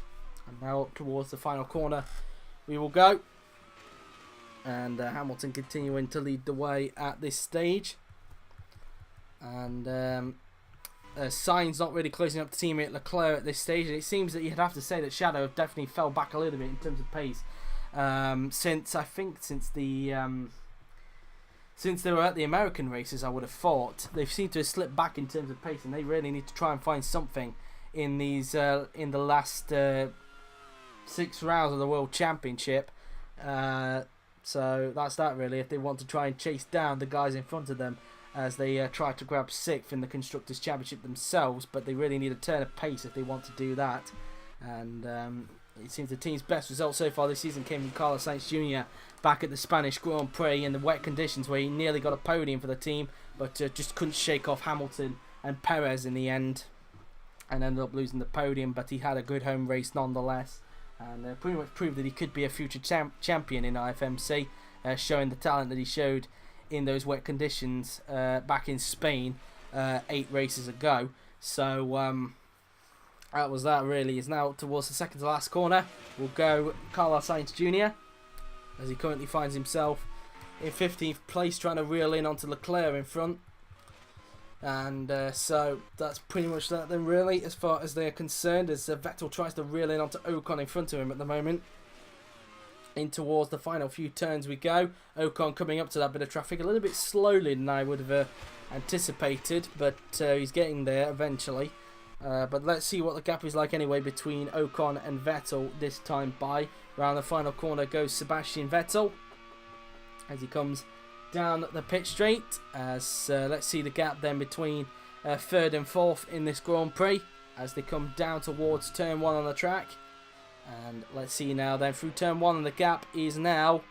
And now up towards the final corner we will go. And Hamilton continuing to lead the way at this stage. And Sainz not really closing up the teammate Leclerc at this stage. And it seems that you'd have to say that Shadow definitely fell back a little bit in terms of pace. Since they were at the American races, I would have thought they've seemed to have slipped back in terms of pace, and they really need to try and find something in these in the last 6 rounds of the World Championship. So that's that really, if they want to try and chase down the guys in front of them as they try to grab 6th in the Constructors' Championship themselves. But they really need a turn of pace if they want to do that. And it seems the team's best result so far this season came from Carlos Sainz Jr. back at the Spanish Grand Prix in the wet conditions, where he nearly got a podium for the team, but just couldn't shake off Hamilton and Perez in the end, and ended up losing the podium. But he had a good home race nonetheless, and pretty much proved that he could be a future champion in IFMC, showing the talent that he showed in those wet conditions back in Spain 8 races ago. So that was that really. Is now towards the 2nd to last corner. We'll go Carlos Sainz Jr. as he currently finds himself in 15th place, trying to reel in onto Leclerc in front. And so that's pretty much that then really, as far as they're concerned, as Vettel tries to reel in onto Ocon in front of him at the moment. In towards the final few turns we go. Ocon coming up to that bit of traffic a little bit slowly than I would have anticipated, but he's getting there eventually. But let's see what the gap is like anyway between Ocon and Vettel this time by. Around the final corner goes Sebastian Vettel as he comes down the pit straight. As let's see the gap then between 3rd and 4th in this Grand Prix as they come down towards turn 1 on the track. And let's see now then through turn 1, and the gap is now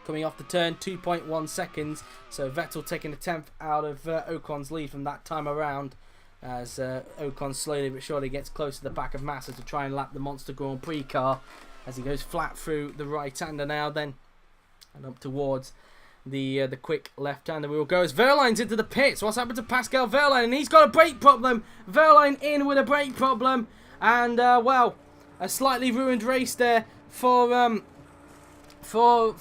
coming off the turn 2.1 seconds. So Vettel taking a 10th out of Ocon's lead from that time around, as Ocon slowly but surely gets close to the back of Massa to try and lap the Monster Grand Prix car as he goes flat through the right-hander now then, and up towards the quick left-hander we will go as Wehrlein's into the pits. What's happened to Pascal Wehrlein? And he's got a brake problem. Wehrlein in with a brake problem, and well, a slightly ruined race there for Pascal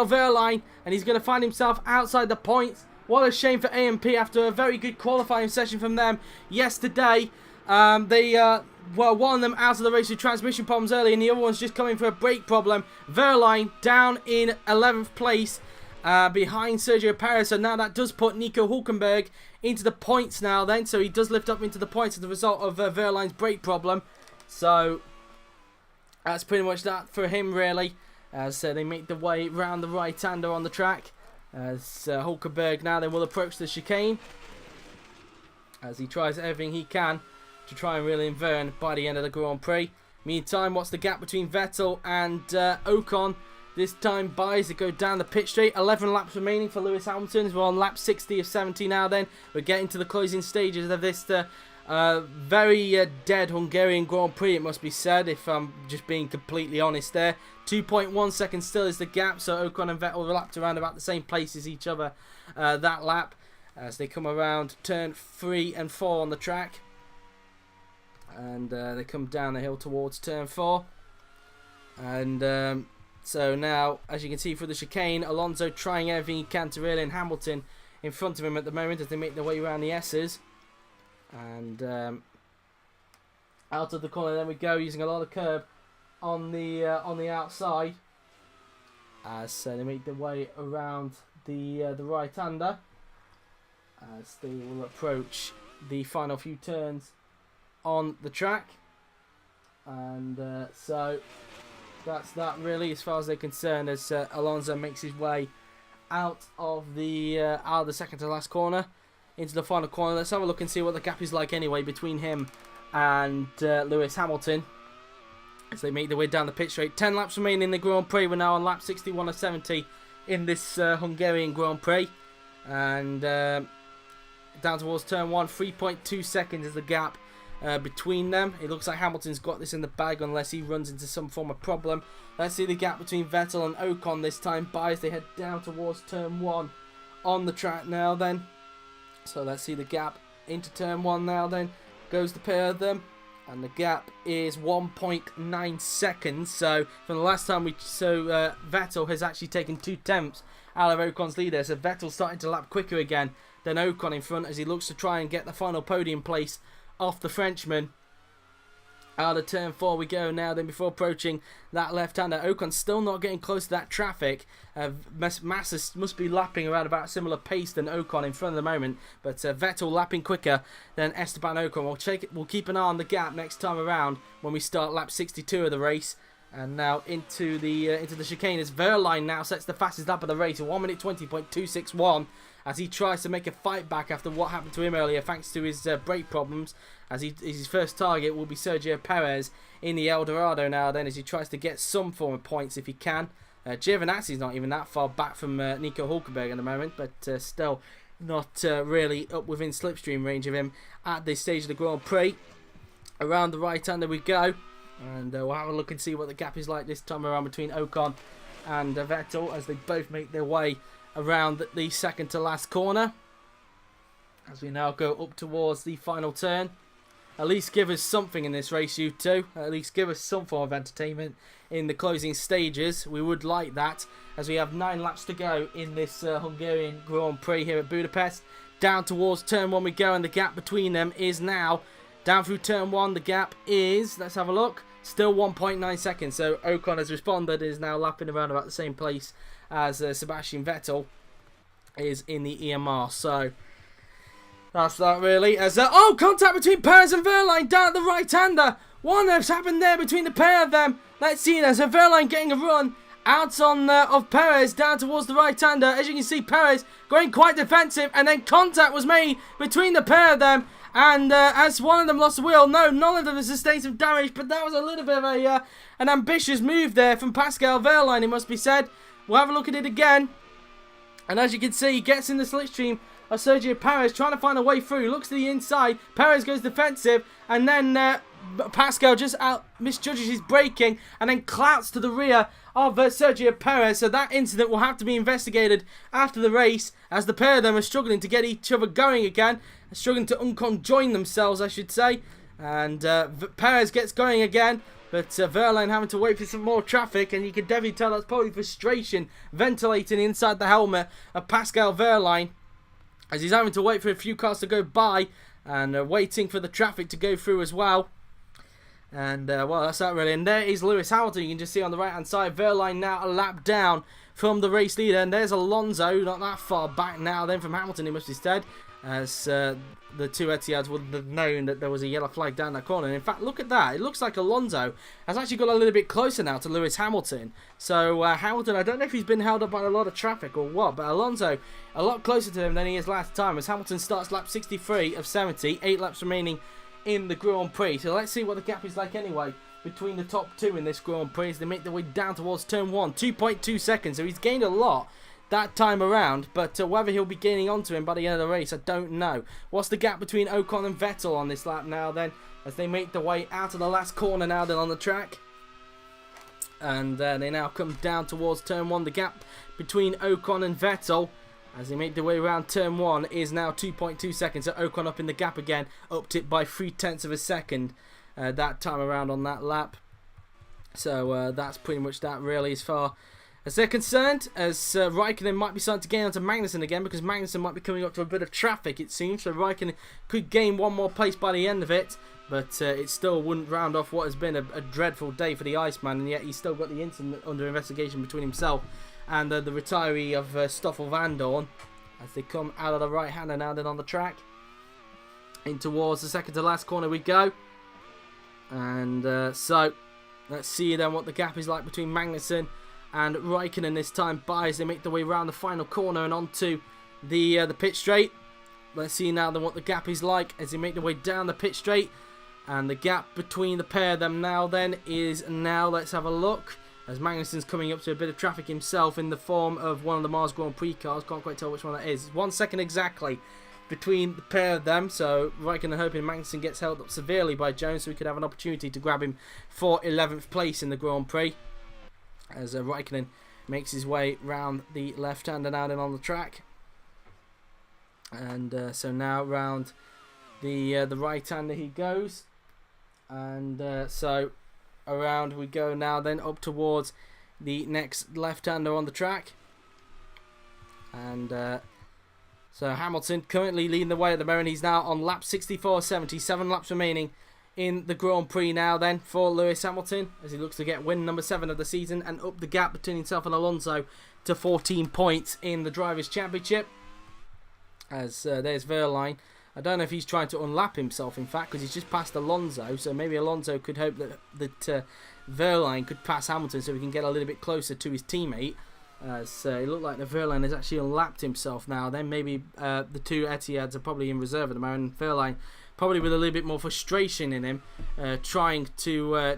Wehrlein, and he's going to find himself outside the points. What a shame for AMP after a very good qualifying session from them yesterday. Well, one of them out of the race with transmission problems early, and the other one's just coming for a brake problem. Wehrlein down in 11th place behind Sergio Perez. So now that does put Nico Hülkenberg into the points now then. So he does lift up into the points as a result of Wehrlein's brake problem. So that's pretty much that for him really, as they make the way round the right-hander on the track. As Hülkenberg now then will approach the chicane as he tries everything he can to try and reel in Verne by the end of the Grand Prix. Meantime, what's the gap between Vettel and Ocon? This time by as they go down the pit straight. 11 laps remaining for Lewis Hamilton as we're on lap 60 of 70 now then. We're getting to the closing stages of this very dead Hungarian Grand Prix, it must be said, if I'm just being completely honest there. 2.1 seconds still is the gap, so Ocon and Vettel were lapped around about the same place as each other that lap as they come around turn 3 and 4 on the track. And they come down the hill towards turn 4. And so now, as you can see through the chicane, Alonso trying everything he can to reel in Hamilton in front of him at the moment as they make their way around the S's. And out of the corner then we go, using a lot of curb on the outside. as they make their way around the right-hander as they will approach the final few turns on the track. And so that's that really as far as they're concerned, as Alonso makes his way out of the second to last corner into the final corner. Let's have a look and see what the gap is like anyway between him and Lewis Hamilton as they make their way down the pit straight. 10 laps remaining in the Grand Prix. We're now on lap 61 of 70 in this Hungarian Grand Prix, and down towards turn 1, 3.2 seconds is the gap between them. It looks like Hamilton's got this in the bag unless he runs into some form of problem. Let's see the gap between Vettel and Ocon this time by as they head down towards turn 1 on the track now then. So let's see the gap into turn 1 now then. Goes the pair of them, and the gap is 1.9 seconds. So from the last time Vettel has actually taken 2/10 out of Ocon's leader. So Vettel's starting to lap quicker again than Ocon in front as he looks to try and get the final podium place off the Frenchman. Out of turn 4 we go now then before approaching that left-hander. Ocon's still not getting close to that traffic. Massa must be lapping around about a similar pace than Ocon in front of the moment, but Vettel lapping quicker than Esteban Ocon. We'll keep an eye on the gap next time around when we start lap 62 of the race. And now into the chicane as Verline now sets the fastest lap of the race at 1 minute 20.261 as he tries to make a fight back after what happened to him earlier thanks to his brake problems, as his first target will be Sergio Perez in the El Dorado now then as he tries to get some form of points if he can. Giovinazzi's not even that far back from Nico Hulkenberg at the moment, but still not really up within slipstream range of him at this stage of the Grand Prix. Around the right-hander we go. And we'll have a look and see what the gap is like this time around between Ocon and Vettel as they both make their way around the second to last corner. As we now go up towards the final turn. At least give us something in this race, you two. At least give us some form of entertainment in the closing stages. We would like that as we have 9 laps to go in this Hungarian Grand Prix here at Budapest. Down towards turn 1 we go, and the gap between them is now down through turn 1. The gap is, let's have a look, still 1.9 seconds. So Ocon has responded, is now lapping around about the same place as Sebastian Vettel is in the EMR. So that's that really. As contact between Perez and Verline down at the right-hander. What has happened there between the pair of them? Let's see. There's a Verline getting a run out on of Perez down towards the right-hander. As you can see, Perez going quite defensive, and then contact was made between the pair of them. And as one of them lost the wheel, none of them has sustained some damage, but that was a little bit of an ambitious move there from Pascal Verline, it must be said. We'll have a look at it again. And as you can see, he gets in the slipstream of Sergio Perez, trying to find a way through. Looks to the inside, Perez goes defensive, and then Pascal just misjudges his braking, and then clouts to the rear of Sergio Perez. So that incident will have to be investigated after the race, as the pair of them are struggling to get each other going again. Struggling to unconjoin themselves, I should say. And Perez gets going again, but Verline having to wait for some more traffic, and you can definitely tell that's probably frustration ventilating inside the helmet of Pascal Verline, as he's having to wait for a few cars to go by, and waiting for the traffic to go through as well. And well, that's that really. And there is Lewis Hamilton, you can just see on the right hand side. Verline now a lap down from the race leader, and there's Alonso, not that far back now then from Hamilton, he must be said, as the two Etihads would have known that there was a yellow flag down that corner. And in fact, look at that, it looks like Alonso has actually got a little bit closer now to Lewis Hamilton. So Hamilton, I don't know if he's been held up by a lot of traffic or what, but Alonso a lot closer to him than he is last time, as Hamilton starts lap 63 of 70, 8 laps remaining in the Grand Prix. So let's see what the gap is like anyway between the top two in this Grand Prix as they make their way down towards turn 1. 2.2 seconds, so he's gained a lot that time around, but whether he'll be gaining onto him by the end of the race, I don't know. What's the gap between Ocon and Vettel on this lap now then, as they make their way out of the last corner now then on the track? And they now come down towards turn 1. The gap between Ocon and Vettel as they make their way around turn 1 is now 2.2 seconds. So Ocon up in the gap again, upped it by 0.3 of a second that time around on that lap. So that's pretty much that really as far as they're concerned, as Räikkönen might be starting to gain onto Magnussen again, because Magnussen might be coming up to a bit of traffic, it seems. So Räikkönen could gain one more place by the end of it, but it still wouldn't round off what has been a dreadful day for the Iceman, and yet he's still got the incident under investigation between himself and the retiree of Stoffel Vandoorne, as they come out of the right-hander now then on the track. In towards the second to last corner we go. And so, let's see then what the gap is like between Magnussen and Räikkönen this time by as they make their way around the final corner and onto the pit straight. Let's see now then what the gap is like as they make their way down the pit straight. And the gap between the pair of them now then is now, let's have a look, as Magnussen's coming up to a bit of traffic himself in the form of one of the Mars Grand Prix cars. Can't quite tell which one that is. 1 second exactly between the pair of them, so Räikkönen hoping Magnussen gets held up severely by Jones so we could have an opportunity to grab him for 11th place in the Grand Prix, as Räikkönen makes his way round the left-hander now then on the track. And so now round the right-hander he goes, and so around we go now then up towards the next left-hander on the track. And so Hamilton currently leading the way at the moment. He's now on lap 64.70, 7 laps remaining in the Grand Prix now then for Lewis Hamilton, as he looks to get win number 7 of the season and up the gap between himself and Alonso to 14 points in the Drivers' Championship. As there's Wehrlein. I don't know if he's trying to unlap himself, in fact, because he's just passed Alonso, so maybe Alonso could hope that Wehrlein could pass Hamilton so we can get a little bit closer to his teammate. So it looked like the Wehrlein has actually unlapped himself now. Then maybe the two Etihads are probably in reserve at the moment. Wehrlein probably with a little bit more frustration in him, trying to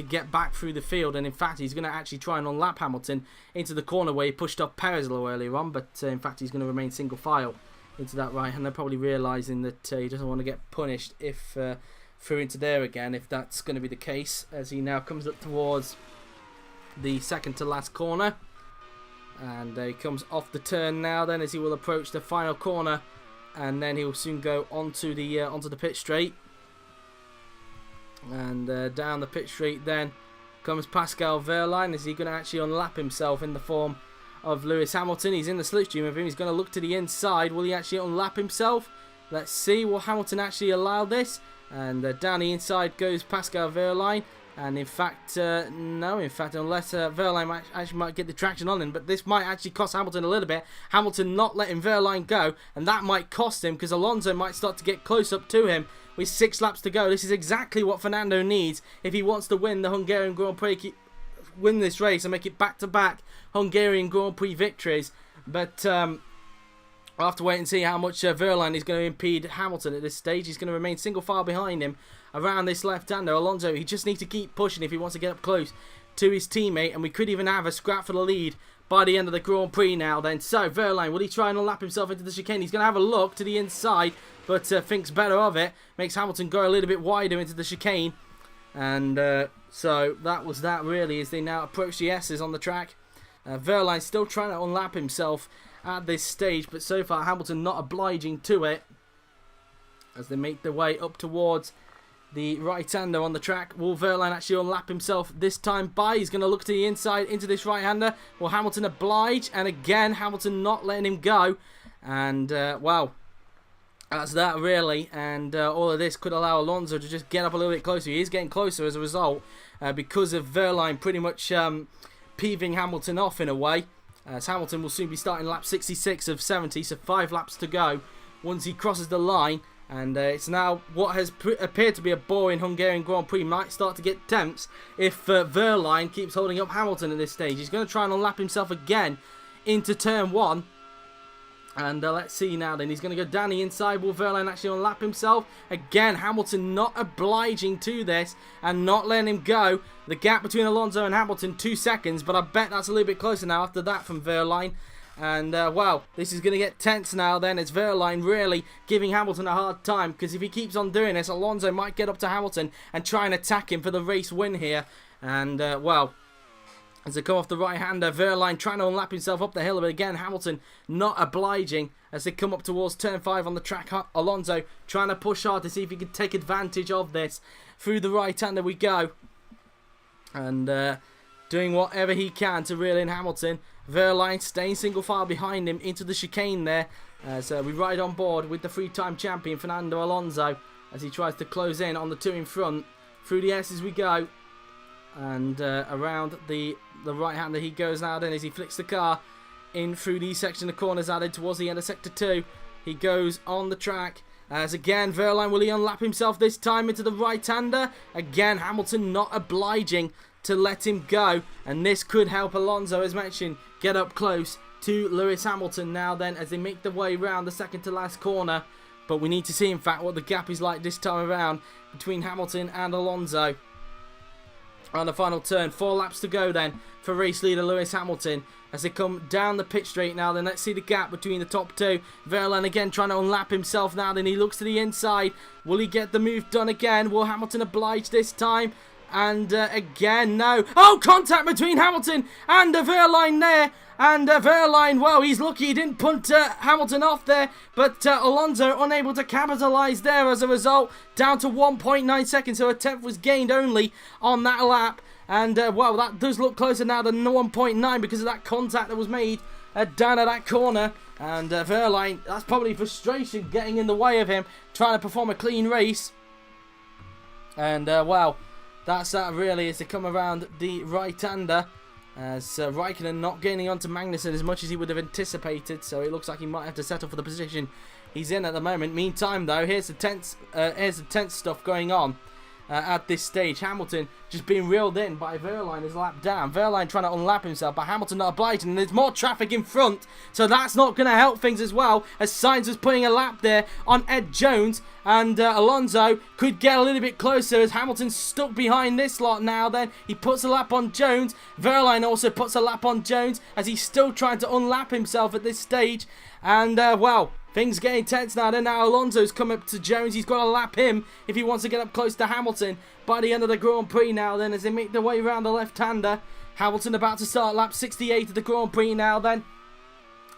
get back through the field. And in fact, he's going to actually try and unlap Hamilton into the corner where he pushed off Perez a little earlier on. But in fact, he's going to remain single file into that right, and they're probably realising that he doesn't want to get punished if through into there again, if that's going to be the case, as he now comes up towards the second to last corner. And he comes off the turn now then as he will approach the final corner, and then he will soon go onto the pit straight. And down the pit straight then comes Pascal Wehrlein. Is he going to actually unlap himself in the form of Lewis Hamilton? He's in the slipstream of him. He's going to look to the inside. Will he actually unlap himself? Let's see. Will Hamilton actually allow this? And down the inside goes Pascal Wehrlein. And in fact, no, in fact, unless Wehrlein actually might get the traction on him, but this might actually cost Hamilton a little bit. Hamilton not letting Wehrlein go, and that might cost him because Alonso might start to get close up to him with 6 laps to go. This is exactly what Fernando needs if he wants to win the Hungarian Grand Prix, win this race and make it back-to-back Hungarian Grand Prix victories. But I'll have to wait and see how much Wehrlein is going to impede Hamilton at this stage. He's going to remain single file behind him around this left-hander. Alonso, he just needs to keep pushing if he wants to get up close to his teammate, and we could even have a scrap for the lead by the end of the Grand Prix now then. So Wehrlein, will he try and unlap himself into the chicane? He's going to have a look to the inside, but thinks better of it. Makes Hamilton go a little bit wider into the chicane. And so that was that really, as they now approach the S's on the track. Wehrlein still trying to unlap himself at this stage, but so far Hamilton not obliging to it as they make their way up towards the right-hander on the track. Will Wehrlein actually unlap himself this time by? He's going to look to the inside into this right-hander. Will Hamilton oblige? And again, Hamilton not letting him go. And, wow, that's that really. And all of this could allow Alonso to just get up a little bit closer. He is getting closer as a result because of Wehrlein pretty much peeving Hamilton off in a way. As Hamilton will soon be starting lap 66 of 70, so 5 laps to go once he crosses the line. And it's now what has appeared to be a boring Hungarian Grand Prix might start to get tense if Wehrlein keeps holding up Hamilton at this stage. He's going to try and unlap himself again into turn 1. And let's see now then. He's going to go down the inside. Will Wehrlein actually unlap himself? Again, Hamilton not obliging to this and not letting him go. The gap between Alonso and Hamilton, 2 seconds. But I bet that's a little bit closer now after that from Wehrlein. And, wow, this is going to get tense now then. It's Wehrlein really giving Hamilton a hard time, because if he keeps on doing this, Alonso might get up to Hamilton and try and attack him for the race win here. And, well, as they come off the right-hander, Wehrlein trying to unlap himself up the hill, but again, Hamilton not obliging as they come up towards turn 5 on the track. Alonso trying to push hard to see if he can take advantage of this. Through the right-hander we go. And, doing whatever he can to reel in Hamilton. Wehrlein staying single file behind him into the chicane there. So we ride on board with the 3-time champion Fernando Alonso as he tries to close in on the 2 in front. Through the S's we go. And around the right-hander he goes now then as he flicks the car in through the section of corners added towards the end of Sector 2. He goes on the track. As again, Wehrlein, will he unlap himself this time into the right-hander? Again, Hamilton not obliging to let him go. And this could help Alonso, as mentioned, get up close to Lewis Hamilton now then as they make their way round the second to last corner. But we need to see, in fact, what the gap is like this time around between Hamilton and Alonso. On the final turn, 4 laps to go then for race leader Lewis Hamilton as they come down the pit straight now. Then let's see the gap between the top two. Wehrlein again trying to unlap himself now. Then he looks to the inside. Will he get the move done again? Will Hamilton oblige this time? And again, no. Oh, contact between Hamilton and Wehrlein there. And Wehrlein, well, he's lucky he didn't punt Hamilton off there. But Alonso unable to capitalise there as a result. Down to 1.9 seconds, so a tenth was gained only on that lap. And, well, that does look closer now than 1.9 because of that contact that was made down at that corner. And Wehrlein, that's probably frustration getting in the way of him trying to perform a clean race. And, well, that's that really as they come around the right-hander. As Räikkönen not gaining onto Magnussen as much as he would have anticipated. So it looks like he might have to settle for the position he's in at the moment. Meantime, though, here's the tense stuff going on. At this stage, Hamilton just being reeled in by Wehrlein his lap down. Wehrlein trying to unlap himself, but Hamilton not obliging. And there's more traffic in front, so that's not going to help things as well. As Sainz was putting a lap there on Ed Jones, and Alonso could get a little bit closer as Hamilton's stuck behind this lot now. Then he puts a lap on Jones. Wehrlein also puts a lap on Jones as he's still trying to unlap himself at this stage. And well, things getting tense now. Then now Alonso's come up to Jones. He's got to lap him if he wants to get up close to Hamilton by the end of the Grand Prix now then as they make their way around the left-hander. Hamilton about to start lap 68 of the Grand Prix now then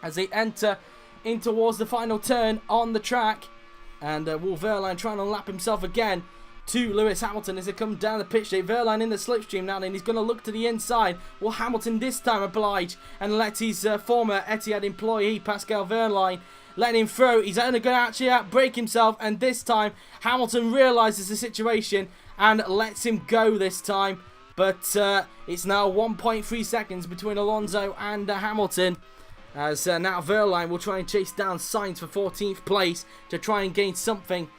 as they enter in towards the final turn on the track. And Will Wehrlein trying to lap himself again to Lewis Hamilton as they come down the pitch straight. Wehrlein in the slipstream now then. He's going to look to the inside. Will Hamilton this time oblige and let his former Etihad employee Pascal Wehrlein letting him through? He's only going to actually outbrake himself, and this time Hamilton realises the situation and lets him go this time. But it's now 1.3 seconds between Alonso and Hamilton. As now Wehrlein will try and chase down Sainz for 14th place to try and gain something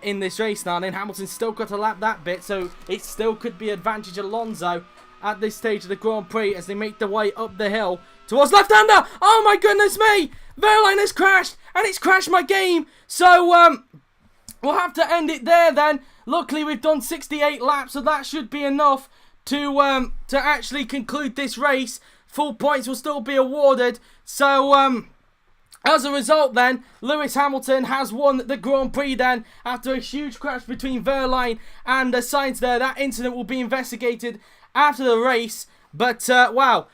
in this race now. And then Hamilton's still got to lap that bit, so it still could be advantage Alonso at this stage of the Grand Prix as they make their way up the hill towards left-hander. Oh my goodness me! Wehrlein has crashed, and it's crashed my game. So we'll have to end it there then. Luckily we've done 68 laps, so that should be enough to actually conclude this race. Full points will still be awarded. So as a result then, Lewis Hamilton has won the Grand Prix then after a huge crash between Wehrlein and Sainz there. That incident will be investigated after the race. But wow,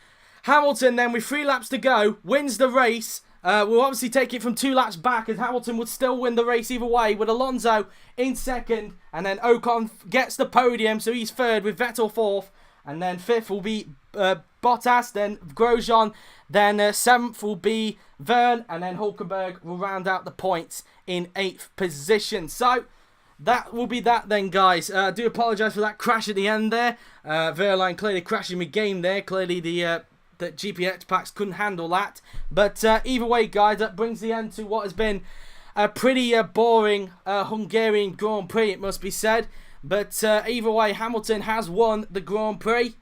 Hamilton then with 3 laps to go wins the race. We'll obviously take it from 2 laps back as Hamilton would still win the race either way with Alonso in second. And then Ocon gets the podium, so he's third with Vettel fourth. And then 5th will be Bottas, then Grosjean. Then 7th will be Verne, and then Hulkenberg will round out the points in 8th position. So that will be that then, guys. I do apologise for that crash at the end there. Wehrlein clearly crashing my game there. Clearly the GPX packs couldn't handle that. But either way, guys, that brings the end to what has been a pretty boring Hungarian Grand Prix, it must be said. But either way, Hamilton has won the Grand Prix.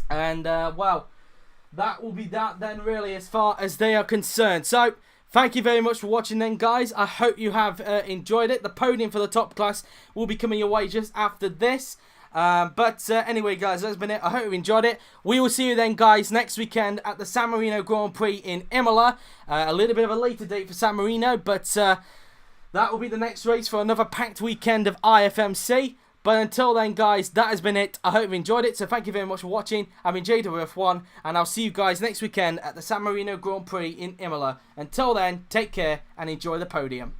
And, well, that will be that then, really, as far as they are concerned. So, thank you very much for watching then, guys. I hope you have enjoyed it. The podium for the top class will be coming your way just after this. But anyway, guys, that's been it. I hope you enjoyed it. We will see you then, guys, next weekend at the San Marino Grand Prix in Imola. A little bit of a later date for San Marino, but that will be the next race for another packed weekend of IFMC. But until then, guys, that has been it. I hope you enjoyed it. So thank you very much for watching. I've been JWF1, and I'll see you guys next weekend at the San Marino Grand Prix in Imola. Until then, take care and enjoy the podium.